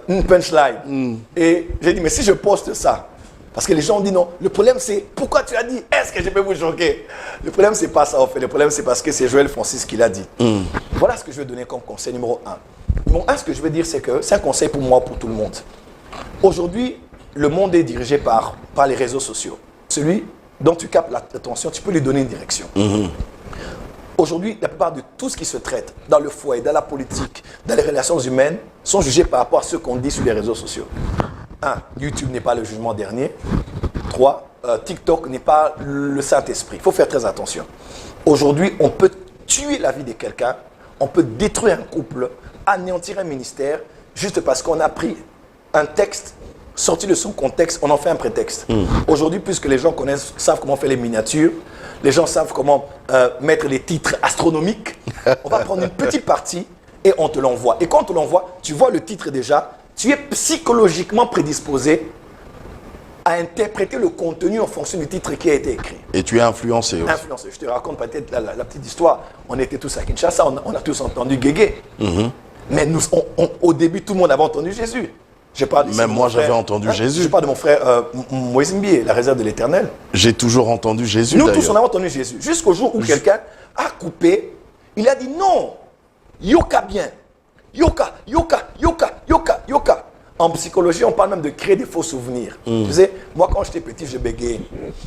Speaker 2: une punchline. Et j'ai dit, mais si je poste ça, parce que les gens ont dit non. Le problème, c'est pourquoi tu as dit est-ce que je peux vous choquer? Le problème, c'est pas ça, en fait. Le problème, c'est parce que c'est Joël Francis qui l'a dit. Voilà ce que je vais donner comme conseil numéro 1. Numéro 1, ce que je veux dire, c'est que c'est un conseil pour moi, pour tout le monde. Aujourd'hui, le monde est dirigé par les réseaux sociaux. Celui dont tu captes l'attention, tu peux lui donner une direction. Aujourd'hui, la plupart de tout ce qui se traite dans le foyer, dans la politique, dans les relations humaines, sont jugés par rapport à ce qu'on dit sur les réseaux sociaux. 1. YouTube n'est pas le jugement dernier. 3. TikTok n'est pas le Saint-Esprit. Il faut faire très attention. Aujourd'hui, on peut tuer la vie de quelqu'un, on peut détruire un couple, anéantir un ministère, juste parce qu'on a pris un texte, sorti de son contexte, on en fait un prétexte. Aujourd'hui, puisque les gens savent comment faire les miniatures, les gens savent comment mettre les titres astronomiques, on va prendre une petite partie et on te l'envoie. Et quand on te l'envoie, tu vois le titre déjà, tu es psychologiquement prédisposé à interpréter le contenu en fonction du titre qui a été écrit.
Speaker 1: Et tu es influencé aussi.
Speaker 2: Influencé. Je te raconte peut-être la petite histoire. On était tous à Kinshasa, on a tous entendu Guégué. Mais nous, au début, tout le monde avait entendu Jésus.
Speaker 1: Même moi, j'avais entendu Jésus.
Speaker 2: Je parle de mon frère Moïse Mbié, la réserve de l'Éternel.
Speaker 1: J'ai toujours entendu Jésus.
Speaker 2: Nous tous, on a entendu Jésus. Jusqu'au jour où quelqu'un a coupé, il a dit non, yoka bien. Yoka, yoka, yoka, yoka, yoka. En psychologie, on parle même de créer des faux souvenirs. Tu sais, moi, quand j'étais petit, je bégayais.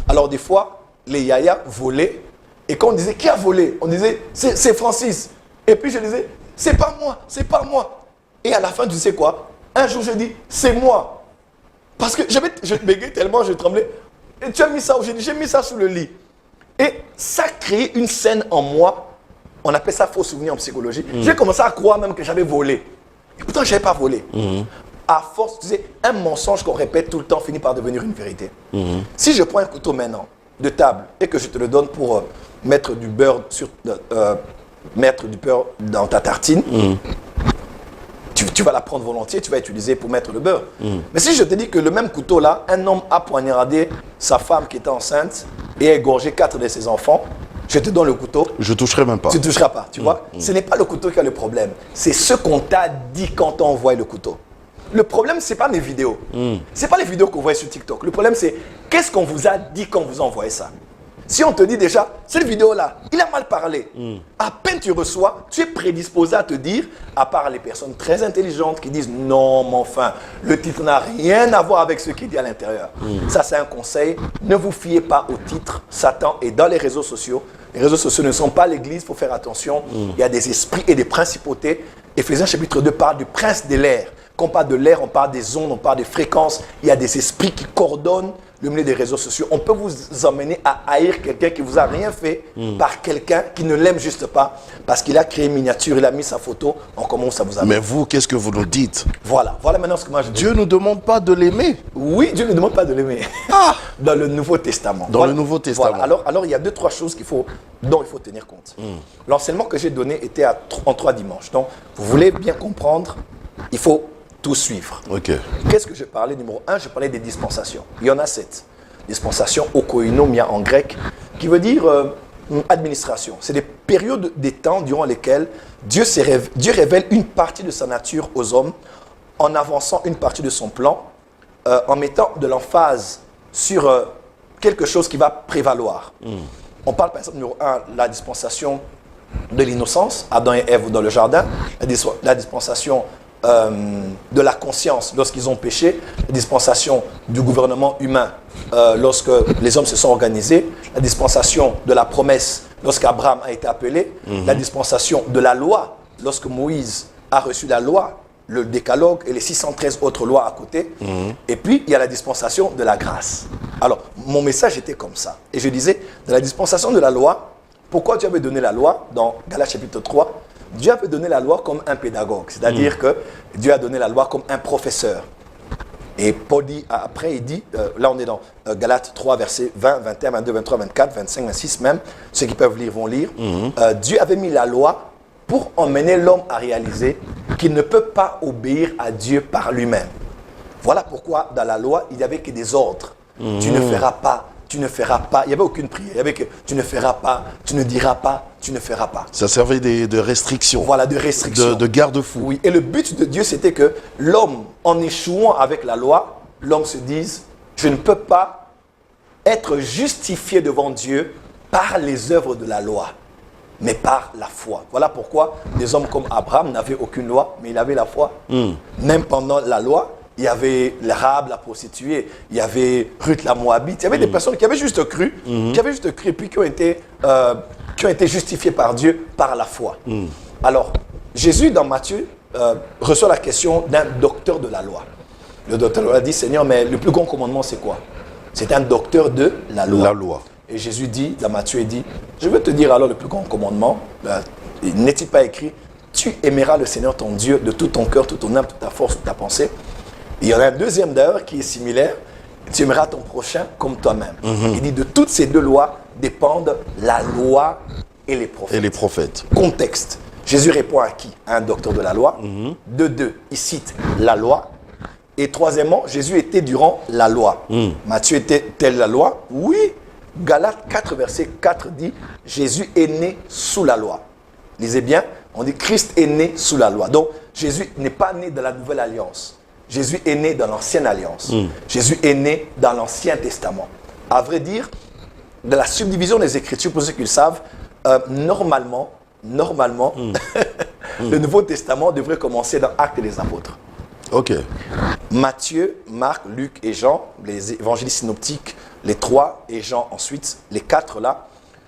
Speaker 2: Alors, des fois, les yaya volaient. Et quand on disait, qui a volé? On disait, c'est Francis. Et puis, je disais, c'est pas moi, c'est pas moi. Et à la fin, tu sais quoi? Un jour, je dis, c'est moi. Parce que je bégayais tellement, je tremblais. Et tu as mis ça où? J'ai mis ça sous le lit. Et ça crée une scène en moi. On appelle ça faux souvenir en psychologie. J'ai commencé à croire même que j'avais volé. Et pourtant, je n'avais pas volé. À force, tu sais, un mensonge qu'on répète tout le temps finit par devenir une vérité. Si je prends un couteau maintenant de table et que je te le donne pour mettre du beurre dans ta tartine, tu vas la prendre volontiers, tu vas utiliser pour mettre le beurre. Mais si je te dis que le même couteau-là, un homme a poignardé sa femme qui était enceinte et a égorgé 4 de ses enfants, je te donne le couteau. Je
Speaker 1: ne toucherai même pas.
Speaker 2: Tu ne toucheras pas, tu vois. Ce n'est pas le couteau qui a le problème. C'est ce qu'on t'a dit quand on envoie le couteau. Le problème, ce n'est pas mes vidéos. Ce n'est pas les vidéos qu'on voit sur TikTok. Le problème, c'est qu'est-ce qu'on vous a dit quand vous envoyez ça. Si on te dit déjà, cette vidéo-là, il a mal parlé. À peine tu reçois, tu es prédisposé à te dire, à part les personnes très intelligentes qui disent non, mais enfin, le titre n'a rien à voir avec ce qui est dit à l'intérieur. Ça, c'est un conseil. Ne vous fiez pas au titre. Satan est dans les réseaux sociaux Les réseaux sociaux ne sont pas l'église, il faut faire attention. Il y a des esprits et des principautés. Éphésiens chapitre 2 parle du prince de l'air. Quand on parle de l'air, on parle des ondes, on parle des fréquences. Il y a des esprits qui coordonnent le milieu des réseaux sociaux. On peut vous emmener à haïr quelqu'un qui vous a rien fait par quelqu'un qui ne l'aime juste pas parce qu'il a créé une miniature, il a mis sa photo. On commence à vous amener.
Speaker 1: Mais vous, qu'est-ce que vous nous dites?
Speaker 2: Voilà maintenant ce que moi je dis.
Speaker 1: Dieu ne demande pas de l'aimer.
Speaker 2: Oui, Dieu ne demande pas de l'aimer. Dans le Nouveau Testament.
Speaker 1: Dans le Nouveau Testament.
Speaker 2: Voilà. Alors, il y a 2-3 choses dont il faut tenir compte. L'enseignement que j'ai donné était en 3 dimanches. Donc, vous voulez bien comprendre, il faut tout suivre.
Speaker 1: Ok.
Speaker 2: Qu'est-ce que je parlais? Numéro 1, je parlais des dispensations. Il y en a 7. Dispensations, okoinomia en grec, qui veut dire administration. C'est des périodes des temps durant lesquelles Dieu révèle une partie de sa nature aux hommes en avançant une partie de son plan, en mettant de l'emphase sur quelque chose qui va prévaloir. On parle par exemple, numéro 1, la dispensation de l'innocence, Adam et Ève dans le jardin, la dispensation de la conscience lorsqu'ils ont péché, la dispensation du gouvernement humain lorsque les hommes se sont organisés, la dispensation de la promesse lorsqu'Abraham a été appelé, la dispensation de la loi lorsque Moïse a reçu la loi, le décalogue et les 613 autres lois à côté. Et puis, il y a la dispensation de la grâce. Alors, mon message était comme ça. Et je disais, dans la dispensation de la loi, pourquoi Dieu avait donné la loi dans Galates chapitre 3? Dieu avait donné la loi comme un pédagogue. C'est-à-dire que Dieu a donné la loi comme un professeur. Et Paul dit, après, il dit, là on est dans Galates 3, versets 20, 21, 22, 23, 24, 25, 26 même, ceux qui peuvent lire vont lire. Dieu avait mis la loi pour emmener l'homme à réaliser qu'il ne peut pas obéir à Dieu par lui-même. Voilà pourquoi dans la loi, il n'y avait que des ordres. Tu ne feras pas, tu ne feras pas. Il n'y avait aucune prière. Il y avait que tu ne feras pas, tu ne diras pas, tu ne feras pas.
Speaker 1: Ça servait de restrictions.
Speaker 2: Voilà, de restrictions.
Speaker 1: De garde-fous.
Speaker 2: Oui, et le but de Dieu, c'était que l'homme, en échouant avec la loi, l'homme se dise, je ne peux pas être justifié devant Dieu par les œuvres de la loi, mais par la foi. Voilà pourquoi des hommes comme Abraham n'avaient aucune loi, mais il avait la foi. Même pendant la loi, il y avait l'Arabe, la prostituée, il y avait Ruth la Moabite, il y avait des personnes qui avaient juste cru, et puis qui ont été justifiées par Dieu par la foi. Alors, Jésus, dans Matthieu, reçoit la question d'un docteur de la loi. Le docteur de la loi dit, Seigneur, mais le plus grand commandement, c'est quoi? C'est un docteur de la loi.
Speaker 1: La loi.
Speaker 2: Et Jésus dit, dans Matthieu, il dit, je veux te dire alors le plus grand commandement, n'est-il pas écrit, tu aimeras le Seigneur ton Dieu de tout ton cœur, toute ton âme, toute ta force, toute ta pensée. Il y en a un deuxième d'ailleurs qui est similaire, tu aimeras ton prochain comme toi-même. Il dit, de toutes ces deux lois dépendent la loi et les prophètes.
Speaker 1: Et les prophètes.
Speaker 2: Contexte. Jésus répond à qui? À un docteur de la loi. De deux, il cite la loi. Et troisièmement, Jésus était durant la loi. Matthieu était-elle la loi? Oui. Galates 4, verset 4 dit, Jésus est né sous la loi. Lisez bien, on dit Christ est né sous la loi. Donc, Jésus n'est pas né dans la nouvelle alliance. Jésus est né dans l'ancienne alliance. Jésus est né dans l'Ancien Testament. À vrai dire, de la subdivision des Écritures, pour ceux qui le savent, normalement, le Nouveau Testament devrait commencer dans Actes des Apôtres.
Speaker 1: Ok.
Speaker 2: Matthieu, Marc, Luc et Jean, les évangiles synoptiques, les 3 et Jean ensuite, les 4 là,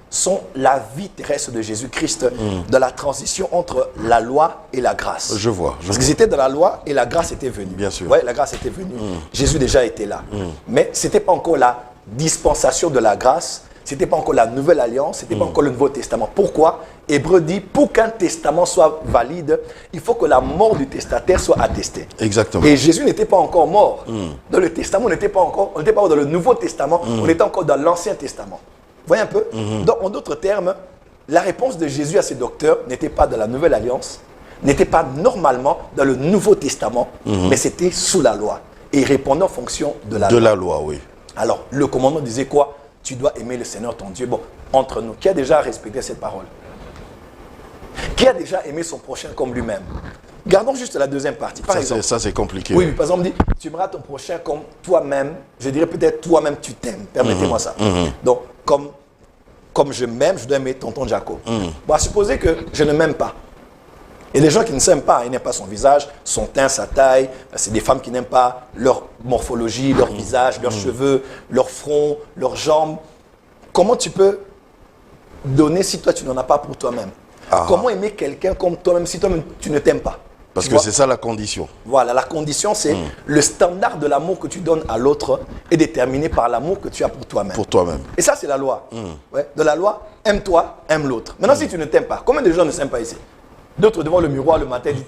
Speaker 2: sont la vie terrestre de Jésus-Christ dans la transition entre la loi et la grâce.
Speaker 1: Je vois.
Speaker 2: Parce qu'ils étaient dans la loi et la grâce était venue.
Speaker 1: Bien sûr.
Speaker 2: Ouais, la grâce était venue. Jésus déjà était là. Mais ce n'était pas encore la dispensation de la grâce, ce n'était pas encore la nouvelle alliance, ce n'était pas encore le Nouveau Testament. Pourquoi? Hébreu dit, pour qu'un testament soit valide, il faut que la mort du testataire soit attestée.
Speaker 1: Exactement.
Speaker 2: Et Jésus n'était pas encore mort. Dans le testament, on n'était pas encore dans le Nouveau Testament, on était encore dans l'Ancien Testament. Vous voyez un peu? Donc, en d'autres termes, la réponse de Jésus à ses docteurs n'était pas dans la Nouvelle Alliance, n'était pas normalement dans le Nouveau Testament, mais c'était sous la loi. Et il répondait en fonction de la loi.
Speaker 1: De la loi, oui.
Speaker 2: Alors, le commandement disait quoi? Tu dois aimer le Seigneur ton Dieu. Bon, entre nous, qui a déjà respecté cette parole? Qui a déjà aimé son prochain comme lui-même? Gardons juste la deuxième partie. Par exemple,
Speaker 1: ça, c'est compliqué.
Speaker 2: Oui, par exemple, on dit, tu aimeras ton prochain comme toi-même. Je dirais peut-être toi-même, tu t'aimes. Permettez-moi ça. Donc, comme je m'aime, je dois aimer tonton Jaco. Bon, à supposer que je ne m'aime pas. Et des gens qui ne s'aiment pas, ils n'aiment pas son visage, son teint, sa taille. C'est des femmes qui n'aiment pas leur morphologie, leur visage, leurs cheveux, leur front, leurs jambes. Comment tu peux donner si toi tu n'en as pas pour toi-même? Comment aimer quelqu'un comme toi-même si toi-même tu ne t'aimes pas?
Speaker 1: Parce que c'est ça la condition.
Speaker 2: Voilà, la condition, c'est le standard de l'amour que tu donnes à l'autre est déterminé par l'amour que tu as pour toi-même.
Speaker 1: Pour toi-même.
Speaker 2: Et ça, c'est la loi. Ouais, de la loi, aime-toi, aime l'autre. Maintenant, si tu ne t'aimes pas, combien de gens ne s'aiment pas ici? D'autres devant le miroir le matin disent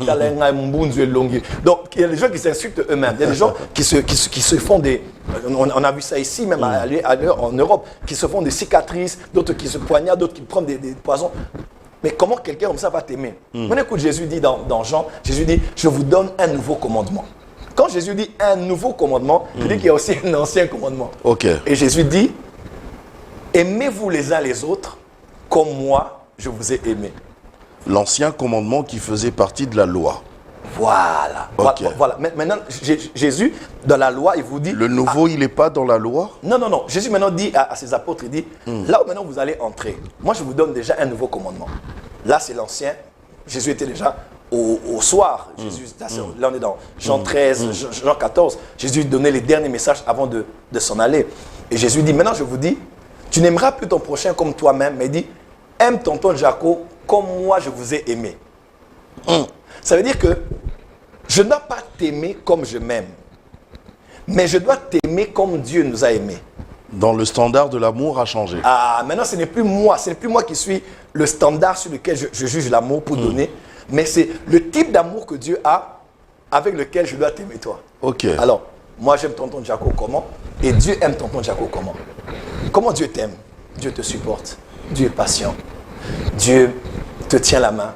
Speaker 2: donc il y a des gens qui s'insultent eux-mêmes. Il y a des gens qui se font des... On a vu ça ici, même ailleurs en Europe, qui se font des cicatrices, d'autres qui se poignardent, d'autres qui prennent des poisons. Mais comment quelqu'un comme ça va t'aimer? On écoute Jésus dit dans Jean, Jésus dit, je vous donne un nouveau commandement. Quand Jésus dit un nouveau commandement, il dit qu'il y a aussi un ancien commandement.
Speaker 1: Okay.
Speaker 2: Et Jésus dit, aimez-vous les uns les autres comme moi, je vous ai aimé.
Speaker 1: L'ancien commandement qui faisait partie de la loi.
Speaker 2: Voilà.
Speaker 1: Okay.
Speaker 2: Voilà. Maintenant, Jésus, dans la loi, il vous dit...
Speaker 1: Le nouveau, il n'est pas dans la loi?
Speaker 2: Non. Jésus maintenant dit à ses apôtres, il dit, là où maintenant vous allez entrer, moi je vous donne déjà un nouveau commandement. Là, c'est l'ancien. Jésus était déjà au soir. Jésus, là, on est dans Jean 13, Jean 14. Jésus donnait les derniers messages avant de s'en aller. Et Jésus dit, maintenant je vous dis, tu n'aimeras plus ton prochain comme toi-même, mais il dit, aime tonton Jaco comme moi je vous ai aimé. Ça veut dire que je ne dois pas t'aimer comme je m'aime, mais je dois t'aimer comme Dieu nous a aimés.
Speaker 1: Dans le standard de l'amour a changé.
Speaker 2: Maintenant ce n'est plus moi qui suis le standard sur lequel je juge l'amour pour donner, mais c'est le type d'amour que Dieu a avec lequel je dois t'aimer toi.
Speaker 1: Ok.
Speaker 2: Alors, moi j'aime tonton Jaco comment? Et Dieu aime tonton Jaco comment? Comment Dieu t'aime? Dieu te supporte, Dieu est patient, Dieu te tient la main.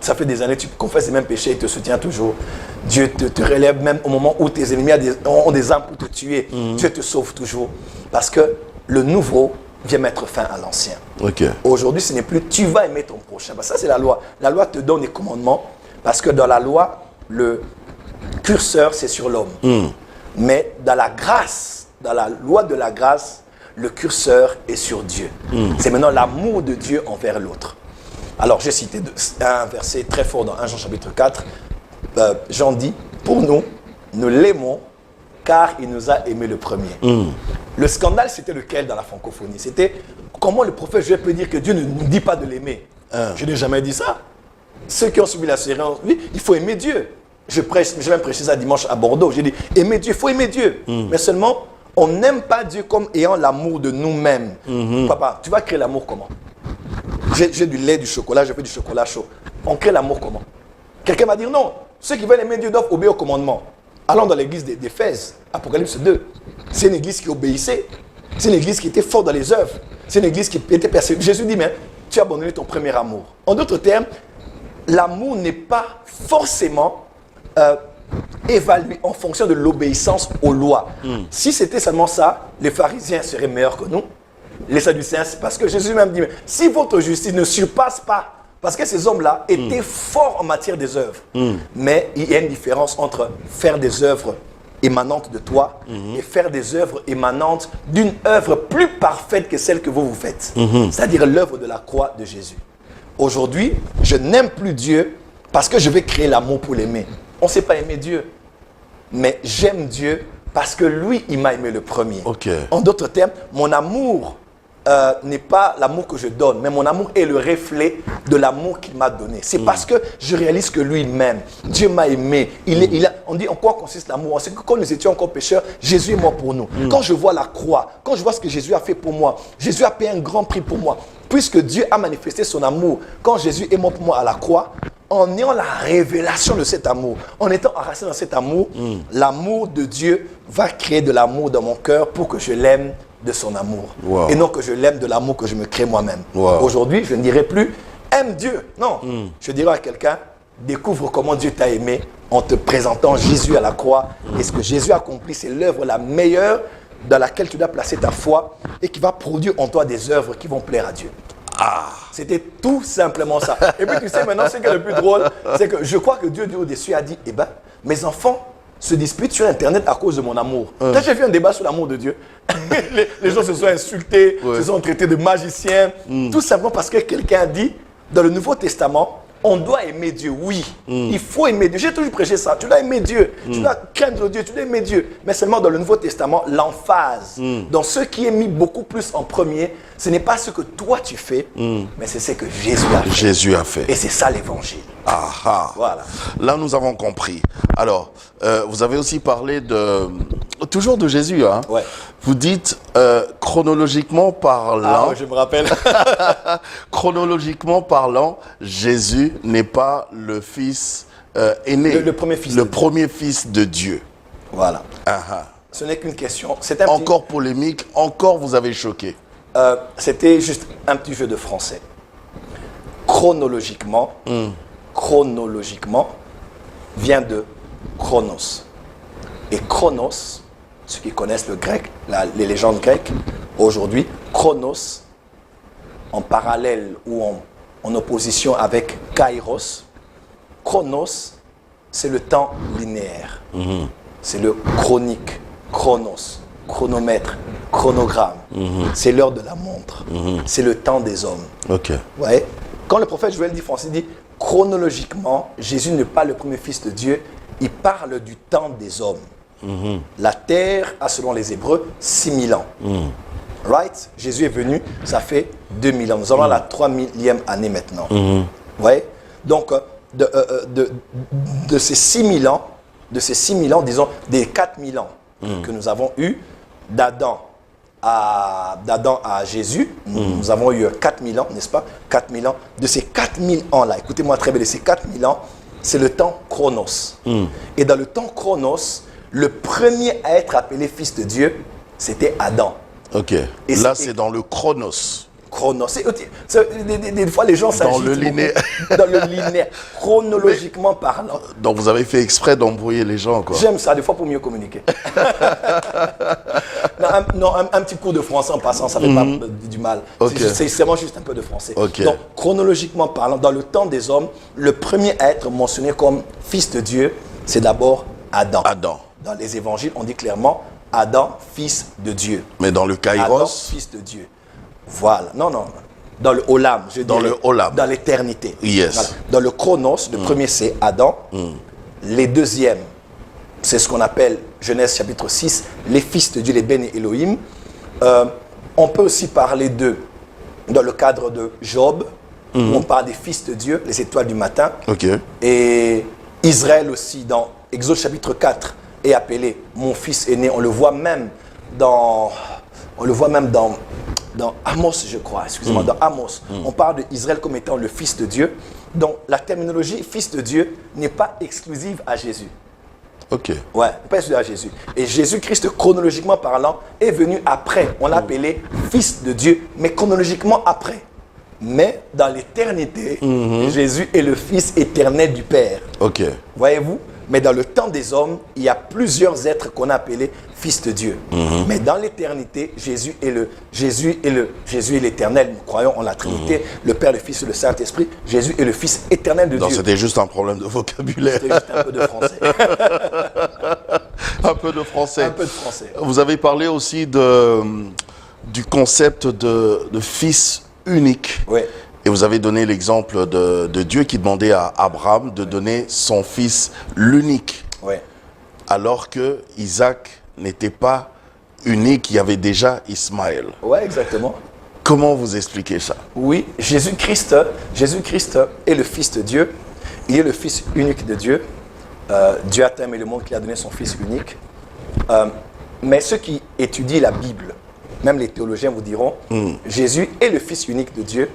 Speaker 2: Ça fait des années que tu confesses les mêmes péchés, il te soutient toujours. Dieu te relève même au moment où tes ennemis ont des armes pour te tuer. Dieu te sauve toujours. Parce que le nouveau vient mettre fin à l'ancien.
Speaker 1: Okay.
Speaker 2: Aujourd'hui, ce n'est plus tu vas aimer ton prochain. Parce que ça, c'est la loi. La loi te donne des commandements. Parce que dans la loi, le curseur, c'est sur l'homme. Mais dans la grâce, dans la loi de la grâce, le curseur est sur Dieu. C'est maintenant l'amour de Dieu envers l'autre. Alors, j'ai cité un verset très fort dans 1 Jean chapitre 4. Jean dit, pour nous l'aimons car il nous a aimés le premier. Le scandale, c'était lequel dans la francophonie? C'était comment le prophète Joël peut dire que Dieu ne nous dit pas de l'aimer. Je n'ai jamais dit ça. Ceux qui ont suivi la série, oui, il faut aimer Dieu. J'ai même prêché ça dimanche à Bordeaux. J'ai dit, aimer Dieu, il faut aimer Dieu. Mais seulement, on n'aime pas Dieu comme ayant l'amour de nous-mêmes. Papa, tu vas créer l'amour comment? J'ai du lait, du chocolat, je fais du chocolat chaud. On crée l'amour comment? Quelqu'un va dire non. Ceux qui veulent aimer Dieu doivent obéir au commandement. Allons dans l'église d'Éphèse, Apocalypse 2. C'est une église qui obéissait. C'est une église qui était forte dans les œuvres. C'est une église qui était persévérante. Jésus dit, mais tu as abandonné ton premier amour. En d'autres termes, l'amour n'est pas forcément évalué en fonction de l'obéissance aux lois. Si c'était seulement ça, les pharisiens seraient meilleurs que nous. Les Sadducéens, c'est parce que Jésus même dit, mais si votre justice ne surpasse pas, parce que ces hommes-là étaient forts en matière des œuvres, mais il y a une différence entre faire des œuvres émanantes de toi et faire des œuvres émanantes d'une œuvre plus parfaite que celle que vous faites, c'est-à-dire l'œuvre de la croix de Jésus. Aujourd'hui, je n'aime plus Dieu parce que je vais créer l'amour pour l'aimer. On ne sait pas aimer Dieu, mais j'aime Dieu parce que lui, il m'a aimé le premier.
Speaker 1: Okay.
Speaker 2: En d'autres termes, mon amour n'est pas l'amour que je donne, mais mon amour est le reflet de l'amour qu'il m'a donné. C'est parce que je réalise que lui m'aime. Dieu m'a aimé. On dit en quoi consiste l'amour? C'est que quand nous étions encore pécheurs, Jésus est mort pour nous. Quand je vois la croix, quand je vois ce que Jésus a fait pour moi, Jésus a payé un grand prix pour moi. Puisque Dieu a manifesté son amour, quand Jésus est mort pour moi à la croix, en ayant la révélation de cet amour, en étant enraciné dans cet amour, l'amour de Dieu va créer de l'amour dans mon cœur pour que je l'aime de son amour. Et non que je l'aime de l'amour que je me crée moi-même. Aujourd'hui, je ne dirai plus aime Dieu. Non, je dirai à quelqu'un, découvre comment Dieu t'a aimé en te présentant Jésus à la croix. Et ce que Jésus a accompli, c'est l'œuvre la meilleure dans laquelle tu dois placer ta foi et qui va produire en toi des œuvres qui vont plaire à Dieu. C'était tout simplement ça. Et puis tu sais maintenant, ce qui est le plus drôle, c'est que je crois que Dieu du au-dessus a dit, eh ben, mes enfants se disputent sur Internet à cause de mon amour. Quand j'ai fait un débat sur l'amour de Dieu, les gens se sont insultés, se sont traités de magiciens, tout simplement parce que quelqu'un a dit, dans le Nouveau Testament, On doit aimer Dieu, oui. Il faut aimer Dieu. J'ai toujours prêché ça. Tu dois aimer Dieu. Tu dois craindre Dieu. Tu dois aimer Dieu. Mais seulement dans le Nouveau Testament, l'emphase, dans ce qui est mis beaucoup plus en premier, ce n'est pas ce que toi tu fais, mais c'est ce que Jésus a fait.
Speaker 1: Jésus a fait.
Speaker 2: Et c'est ça l'évangile.
Speaker 1: Ah, ah.
Speaker 2: Voilà.
Speaker 1: Là, nous avons compris. Alors, vous avez aussi parlé toujours de Jésus, hein?
Speaker 2: Ouais.
Speaker 1: Vous dites, chronologiquement parlant,
Speaker 2: Ah, je me rappelle.
Speaker 1: chronologiquement parlant, Jésus n'est pas le fils aîné.
Speaker 2: Le premier fils
Speaker 1: Le
Speaker 2: de Dieu.
Speaker 1: premier fils de Dieu.
Speaker 2: Voilà.
Speaker 1: Ah, ah.
Speaker 2: Ce n'est qu'une question. C'est un
Speaker 1: Encore polémique, encore vous avez choqué.
Speaker 2: C'était juste un petit jeu de français. Chronologiquement, chronologiquement, vient de chronos. Et chronos, ceux qui connaissent le grec, les légendes grecques, aujourd'hui, chronos, en parallèle ou en opposition avec kairos, chronos, c'est le temps linéaire. C'est le chronique, chronos, chronomètre, chronogramme. C'est l'heure de la montre. C'est le temps des hommes.
Speaker 1: Ok.
Speaker 2: Vous voyez? Quand le prophète Joël dit français, il dit chronologiquement, Jésus n'est pas le premier fils de Dieu, il parle du temps des hommes. La terre a, selon les Hébreux, 6000 ans. Right? Jésus est venu, ça fait 2000 ans. Nous allons à la 3000e année maintenant. Vous voyez? Donc, de ces 6000 ans, disons, des 4000 ans que nous avons eu, d'Adam à Jésus, nous avons eu 4000 ans, n'est-ce pas? 4000 ans. De ces 4000 ans-là, écoutez-moi très bien, de ces 4000 ans, c'est le temps chronos. Et dans le temps chronos, le premier à être appelé fils de Dieu, c'était Adam.
Speaker 1: Ok. Et là, c'est dans le chronos.
Speaker 2: Chronos. Des fois, les gens s'agitent.
Speaker 1: Dans le linéaire.
Speaker 2: Dans le linéaire. Chronologiquement parlant.
Speaker 1: Donc, vous avez fait exprès d'embrouiller les gens, quoi.
Speaker 2: J'aime ça, des fois, pour mieux communiquer. Un petit cours de français en passant, ça ne fait pas du mal.
Speaker 1: Okay.
Speaker 2: C'est vraiment juste un peu de français.
Speaker 1: Okay.
Speaker 2: Donc, chronologiquement parlant, dans le temps des hommes, le premier à être mentionné comme fils de Dieu, c'est d'abord Adam.
Speaker 1: Adam.
Speaker 2: Dans les évangiles, on dit clairement Adam, fils de Dieu.
Speaker 1: Mais dans le kairos,
Speaker 2: Adam, fils de Dieu. Voilà. Non. Dans le Olam, je
Speaker 1: dans
Speaker 2: dirais.
Speaker 1: le Olam.
Speaker 2: Dans l'éternité.
Speaker 1: Yes.
Speaker 2: Voilà. Dans le Chronos, le premier c'est Adam. Les deuxièmes, c'est ce qu'on appelle, Genèse chapitre 6, les fils de Dieu, les Béné Elohim. On peut aussi parler d'eux dans le cadre de Job, où on parle des fils de Dieu, les étoiles du matin.
Speaker 1: Ok.
Speaker 2: Et Israël aussi, dans Exode chapitre 4, est appelé mon fils aîné. On le voit même dans Amos, je crois, excusez-moi, dans Amos. On parle d'Israël comme étant le fils de Dieu. Donc la terminologie fils de Dieu n'est pas exclusive à Jésus.
Speaker 1: Ok.
Speaker 2: Ouais, pas exclusive à Jésus. Et Jésus-Christ, chronologiquement parlant, est venu après. On l'a appelé fils de Dieu, mais chronologiquement après. Mais dans l'éternité, Jésus est le fils éternel du Père.
Speaker 1: Ok.
Speaker 2: Voyez-vous? Mais dans le temps des hommes, il y a plusieurs êtres qu'on a appelés fils de Dieu. Mais dans l'éternité, Jésus est l'éternel. Nous croyons en la Trinité, le Père, le Fils et le Saint-Esprit. Jésus est le Fils éternel de Dieu.
Speaker 1: C'était juste un problème de vocabulaire.
Speaker 2: C'était juste un peu de français.
Speaker 1: Un peu de français.
Speaker 2: Un peu de français.
Speaker 1: Vous avez parlé aussi du concept de fils unique.
Speaker 2: Oui.
Speaker 1: Et vous avez donné l'exemple de Dieu qui demandait à Abraham de donner son fils l'unique.
Speaker 2: Oui.
Speaker 1: Alors que Isaac n'était pas unique, il y avait déjà Ismaël.
Speaker 2: Oui, exactement.
Speaker 1: Comment vous expliquez ça?
Speaker 2: Oui, Jésus-Christ est le Fils de Dieu. Il est le Fils unique de Dieu. Dieu a aimé le monde qu'il a donné son Fils unique. Mais ceux qui étudient la Bible, même les théologiens vous diront, Jésus est le Fils unique de Dieu,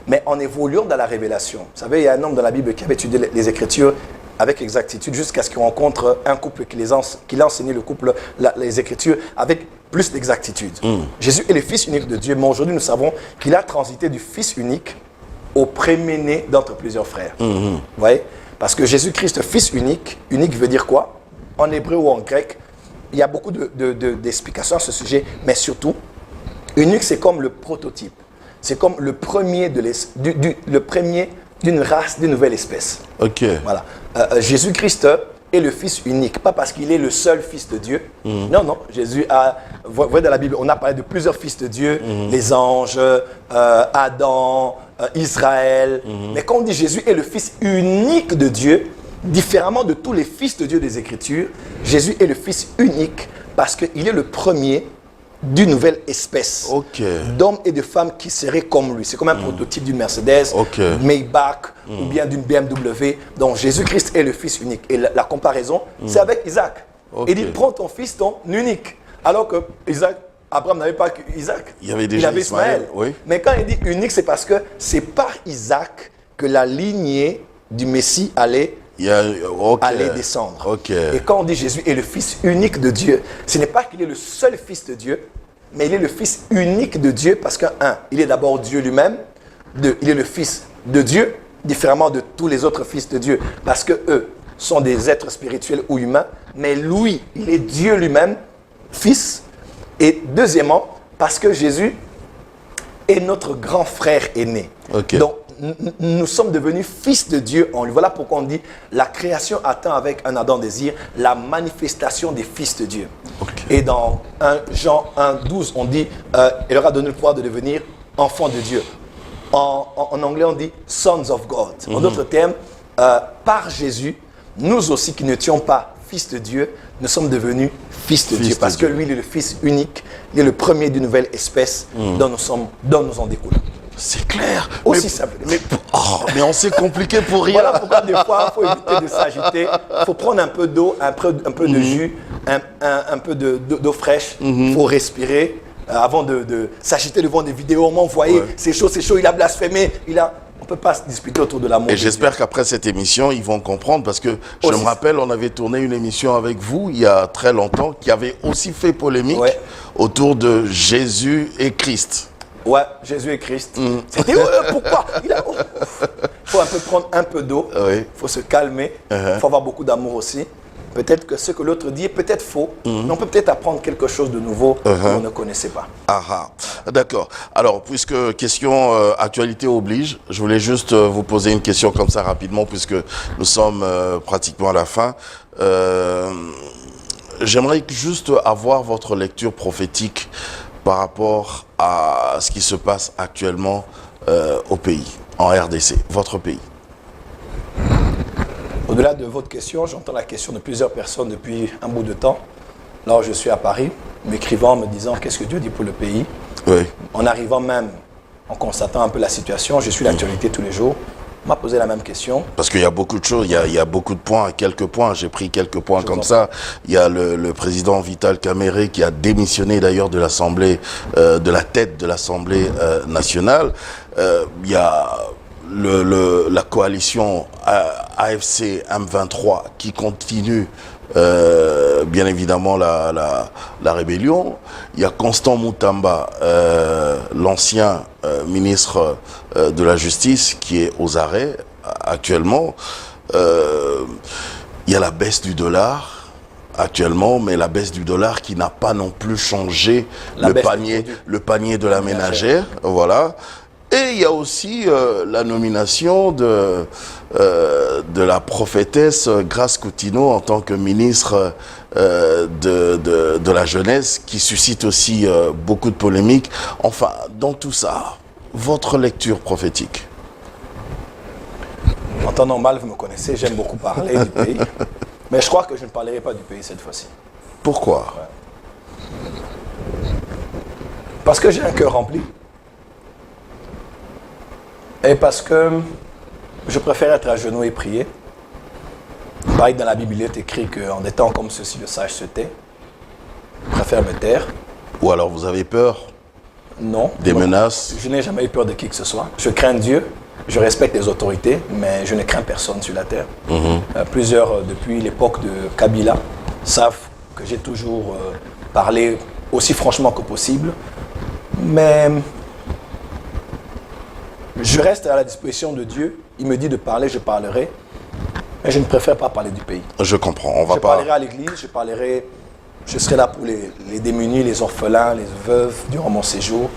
Speaker 2: mais en évoluant dans la révélation. Vous savez, il y a un homme dans la Bible qui avait étudié les Écritures avec exactitude jusqu'à ce qu'il rencontre un couple qu'il a enseigné le couple, les Écritures avec plus d'exactitude. Jésus est le Fils unique de Dieu, mais aujourd'hui nous savons qu'il a transité du Fils unique au premier-né d'entre plusieurs frères. Vous voyez? Parce que Jésus-Christ, Fils unique, unique veut dire quoi? En hébreu ou en grec, il y a beaucoup d'explications à ce sujet, mais surtout, unique c'est comme le prototype. C'est comme le premier d'une race, d'une nouvelle espèce.
Speaker 1: Ok.
Speaker 2: Voilà. Jésus-Christ est le Fils unique, pas parce qu'il est le seul Fils de Dieu. Non, non, Jésus a, vous voyez dans la Bible, on a parlé de plusieurs Fils de Dieu, les anges, Adam, Israël. Mais quand on dit Jésus est le Fils unique de Dieu, différemment de tous les Fils de Dieu des Écritures, Jésus est le Fils unique parce qu'il est le premier d'une nouvelle espèce d'hommes et de femmes qui seraient comme lui. C'est comme un prototype d'une Mercedes, Maybach ou bien d'une BMW. Donc Jésus-Christ est le Fils unique. Et la comparaison, c'est avec Isaac. Il dit, prends ton fils, ton unique. Alors que Abraham n'avait pas qu'Isaac.
Speaker 1: Il y avait Ismaël. Oui.
Speaker 2: Mais quand il dit unique, c'est parce que c'est par Isaac que la lignée du Messie allait descendre. Et quand on dit Jésus est le Fils unique de Dieu, ce n'est pas qu'il est le seul Fils de Dieu, mais il est le Fils unique de Dieu parce que, il est d'abord Dieu lui-même. Deux, il est le Fils de Dieu, différemment de tous les autres Fils de Dieu, parce que eux sont des êtres spirituels ou humains, mais lui, il est Dieu lui-même, Fils. Et deuxièmement, parce que Jésus est notre grand frère aîné. Donc, nous sommes devenus fils de Dieu en lui. Voilà pourquoi on dit la création attend avec un ardent désir la manifestation des fils de Dieu. Et dans 1 Jean 1,12, on dit il leur a donné le pouvoir de devenir enfants de Dieu. En anglais, on dit sons of God. En d'autres termes, par Jésus, nous aussi qui n'étions pas fils de Dieu, nous sommes devenus fils de Dieu. Parce que lui, il est le Fils unique, il est le premier d'une nouvelle espèce dont nous en découlons.
Speaker 1: C'est clair.
Speaker 2: Aussi simple.
Speaker 1: Mais on s'est compliqué pour rien.
Speaker 2: Voilà pourquoi des fois, il faut éviter de s'agiter. Il faut prendre un peu d'eau, un peu de jus, un peu d'eau fraîche. Il faut respirer avant de s'agiter devant des vidéos. Vous voyez, c'est chaud, il a blasphémé. On ne peut pas se disputer autour de l'amour.
Speaker 1: Et j'espère qu'après cette émission, ils vont comprendre parce que je me rappelle, on avait tourné une émission avec vous il y a très longtemps qui avait aussi fait polémique autour de Jésus et Christ.
Speaker 2: Ouais, Jésus et Christ. C'était pourquoi il faut un peu prendre un peu d'eau, il faut se calmer, il faut avoir beaucoup d'amour aussi. Peut-être que ce que l'autre dit est peut-être faux, mais on peut peut-être apprendre quelque chose de nouveau qu'on ne connaissait pas.
Speaker 1: D'accord. Alors, puisque question actualité oblige, je voulais juste vous poser une question comme ça rapidement, puisque nous sommes pratiquement à la fin. J'aimerais juste avoir votre lecture prophétique par rapport à ce qui se passe actuellement au pays, en RDC, votre pays.
Speaker 2: Au-delà de votre question, j'entends la question de plusieurs personnes depuis un bout de temps. Là où je suis à Paris, m'écrivant, me disant qu'est-ce que Dieu dit pour le pays. En arrivant même, en constatant un peu la situation, je suis l'actualité tous les jours. On m'a posé la même question.
Speaker 1: Parce qu'il y a beaucoup de choses, il y a beaucoup de points, quelques points, j'ai pris quelques points comme ça. Il y a le président Vital Kamerhe qui a démissionné d'ailleurs de l'Assemblée, de la tête de l'Assemblée nationale. Il y a la coalition AFC M23 qui continue bien évidemment la rébellion. Il y a Constant Moutamba, l'ancien ministre de la Justice qui est aux arrêts actuellement. Il y a la baisse du dollar actuellement, mais la baisse du dollar qui n'a pas non plus changé le panier de la ménagère. Voilà. Et il y a aussi la nomination de la prophétesse Grace Coutinho en tant que ministre de la jeunesse qui suscite aussi beaucoup de polémiques. Enfin, dans tout ça, votre lecture prophétique.
Speaker 2: En temps normal, vous me connaissez, j'aime beaucoup parler du pays. Mais je crois que je ne parlerai pas du pays cette fois-ci.
Speaker 1: Pourquoi?
Speaker 2: Parce que j'ai un cœur rempli. Et parce que je préfère être à genoux et prier. Pareil, dans la Bible, il est écrit qu'en des temps comme ceci, le sage se tait. Je préfère me taire.
Speaker 1: Ou alors vous avez peur?
Speaker 2: Non.
Speaker 1: Des menaces?
Speaker 2: Je n'ai jamais eu peur de qui que ce soit. Je crains Dieu, je respecte les autorités, mais je ne crains personne sur la terre. Plusieurs, depuis l'époque de Kabila, savent que j'ai toujours parlé aussi franchement que possible. Mais je reste à la disposition de Dieu. Il me dit de parler, je parlerai. Mais je ne préfère pas parler du pays.
Speaker 1: Je comprends.
Speaker 2: Je parlerai à l'église, je serai là pour les démunis, les orphelins, les veuves durant mon séjour.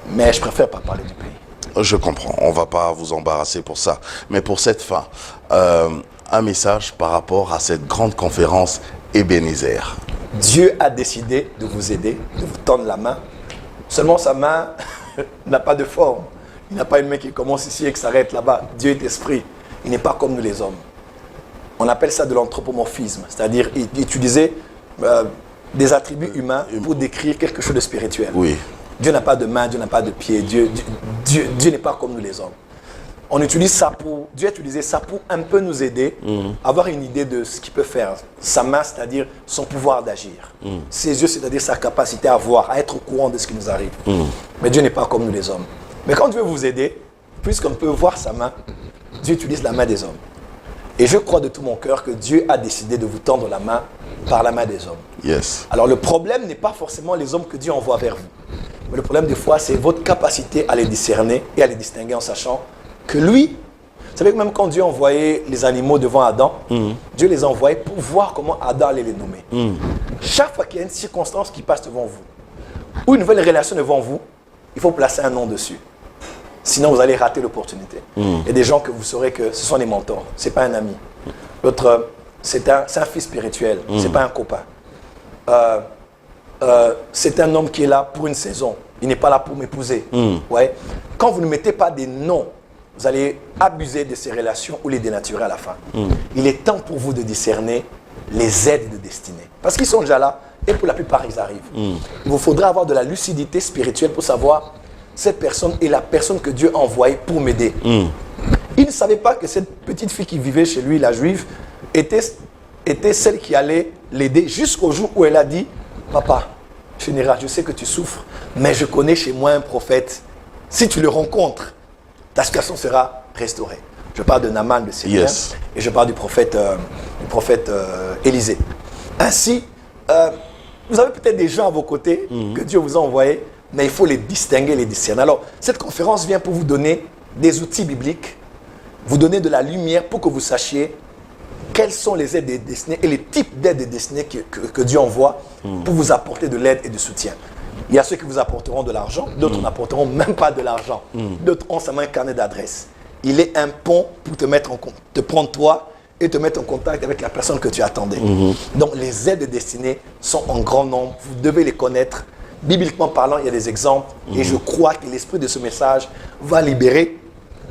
Speaker 2: Mais je préfère pas parler du pays.
Speaker 1: Je comprends. On ne va pas vous embarrasser pour ça. Mais pour cette fin, un message par rapport à cette grande conférence Ebenezer.
Speaker 2: Dieu a décidé de vous aider, de vous tendre la main. Seulement sa main n'a pas de forme. Il n'a pas une main qui commence ici et qui s'arrête là-bas. Dieu est esprit. Il n'est pas comme nous les hommes. On appelle ça de l'anthropomorphisme, c'est-à-dire utiliser des attributs humains pour décrire quelque chose de spirituel.
Speaker 1: Oui.
Speaker 2: Dieu n'a pas de main, Dieu n'a pas de pied. Dieu n'est pas comme nous les hommes. Dieu a utilisé ça pour un peu nous aider à avoir une idée de ce qu'il peut faire. Sa main, c'est-à-dire son pouvoir d'agir. Ses yeux, c'est-à-dire sa capacité à voir, à être au courant de ce qui nous arrive. Mais Dieu n'est pas comme nous les hommes. Mais quand Dieu veut vous aider, puisqu'on peut voir sa main, Dieu utilise la main des hommes. Et je crois de tout mon cœur que Dieu a décidé de vous tendre la main par la main des hommes.
Speaker 1: Yes.
Speaker 2: Alors le problème n'est pas forcément les hommes que Dieu envoie vers vous. Mais le problème des fois, c'est votre capacité à les discerner et à les distinguer en sachant que lui, vous savez que même quand Dieu envoyait les animaux devant Adam, Dieu les envoyait pour voir comment Adam allait les nommer. Chaque fois qu'il y a une circonstance qui passe devant vous, ou une nouvelle relation devant vous, il faut placer un nom dessus. Sinon, vous allez rater l'opportunité. Il y a des gens que vous saurez que ce sont des mentors. Ce n'est pas un ami. L'autre, c'est un fils spirituel. Ce n'est pas un copain. C'est un homme qui est là pour une saison. Il n'est pas là pour m'épouser. Ouais. Quand vous ne mettez pas des noms, vous allez abuser de ces relations ou les dénaturer à la fin. Il est temps pour vous de discerner les aides de destinée. Parce qu'ils sont déjà là et pour la plupart, ils arrivent. Il vous faudra avoir de la lucidité spirituelle pour savoir cette personne est la personne que Dieu a envoyée pour m'aider. Il ne savait pas que cette petite fille qui vivait chez lui, la juive, était celle qui allait l'aider jusqu'au jour où elle a dit « Papa, général, je sais que tu souffres, mais je connais chez moi un prophète. Si tu le rencontres, ta situation sera restaurée. » Je parle de Naaman, de Syrien,
Speaker 1: Yes.
Speaker 2: et je parle du prophète Élisée. Ainsi, vous avez peut-être des gens à vos côtés que Dieu vous a envoyés, mais il faut les distinguer, les discerner. Alors, cette conférence vient pour vous donner des outils bibliques, vous donner de la lumière pour que vous sachiez quelles sont les aides destinées et les types d'aides destinées que Dieu envoie pour vous apporter de l'aide et du soutien. Il y a ceux qui vous apporteront de l'argent, d'autres n'apporteront même pas de l'argent. D'autres ont seulement un carnet d'adresse. Il est un pont pour te prendre toi et te mettre en contact avec la personne que tu attendais. Donc les aides destinées sont en grand nombre, vous devez les connaître. Bibliquement parlant, il y a des exemples et je crois que l'esprit de ce message va libérer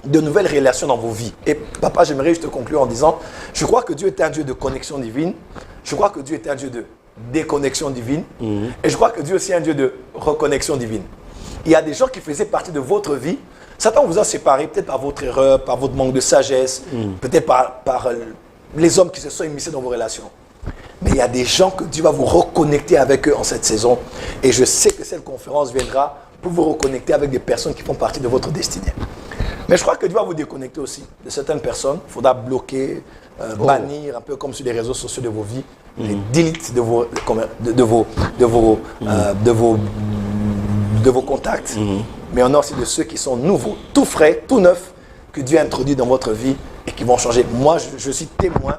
Speaker 2: de nouvelles relations dans vos vies. Et papa, j'aimerais juste conclure en disant, je crois que Dieu est un Dieu de connexion divine, je crois que Dieu est un Dieu de déconnexion divine et je crois que Dieu est aussi un Dieu de reconnexion divine. Il y a des gens qui faisaient partie de votre vie, Satan vous a séparé peut-être par votre erreur, par votre manque de sagesse, peut-être par les hommes qui se sont immiscés dans vos relations. Mais il y a des gens que Dieu va vous reconnecter avec eux en cette saison. Et je sais que cette conférence viendra pour vous reconnecter avec des personnes qui font partie de votre destinée. Mais je crois que Dieu va vous déconnecter aussi de certaines personnes. Il faudra bloquer, bannir, un peu comme sur les réseaux sociaux de vos vies, les delete de vos contacts. Mais on a aussi de ceux qui sont nouveaux, tout frais, tout neufs, que Dieu a introduits dans votre vie et qui vont changer. Moi, je suis témoin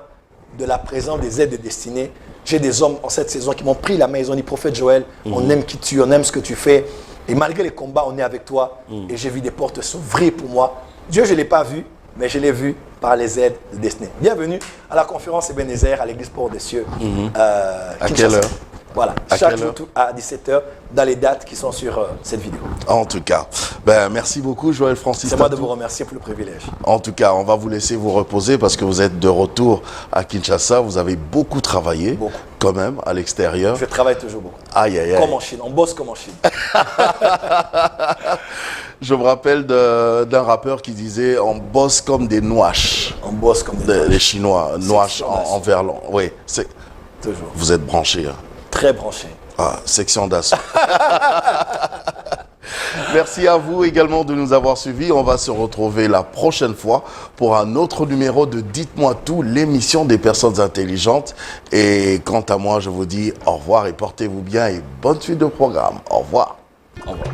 Speaker 2: de la présence des aides destinées. J'ai des hommes en cette saison qui m'ont pris la main, ils ont dit, prophète Joël, on aime qui tu es, on aime ce que tu fais. Et malgré les combats, on est avec toi. Et j'ai vu des portes s'ouvrir pour moi. Dieu, je ne l'ai pas vu, mais je l'ai vu par les aides de destinée. Bienvenue à la conférence Ebenezer à l'église Port des Cieux.
Speaker 1: À quelle heure?
Speaker 2: Voilà, chaque jour à 17h, dans les dates qui sont sur cette vidéo.
Speaker 1: En tout cas, merci beaucoup Joël Francis.
Speaker 2: C'est moi de vous remercier pour le privilège.
Speaker 1: En tout cas, on va vous laisser vous reposer parce que vous êtes de retour à Kinshasa. Vous avez beaucoup travaillé, quand même, à l'extérieur.
Speaker 2: Je travaille toujours beaucoup.
Speaker 1: Aïe, aïe, aïe.
Speaker 2: Comme en Chine, on bosse comme en Chine.
Speaker 1: Je me rappelle d'un rappeur qui disait « On bosse comme des nouaches ».
Speaker 2: On bosse comme des nouaches.
Speaker 1: Les Chinois, nouaches en verlan. Oui,
Speaker 2: toujours.
Speaker 1: Vous êtes branchés. Hein.
Speaker 2: Très branché.
Speaker 1: Ah, section d'assaut. Merci à vous également de nous avoir suivis. On va se retrouver la prochaine fois pour un autre numéro de Dites-moi tout, l'émission des personnes intelligentes. Et quant à moi, je vous dis au revoir et portez-vous bien et bonne suite de programme. Au revoir.
Speaker 2: Au revoir.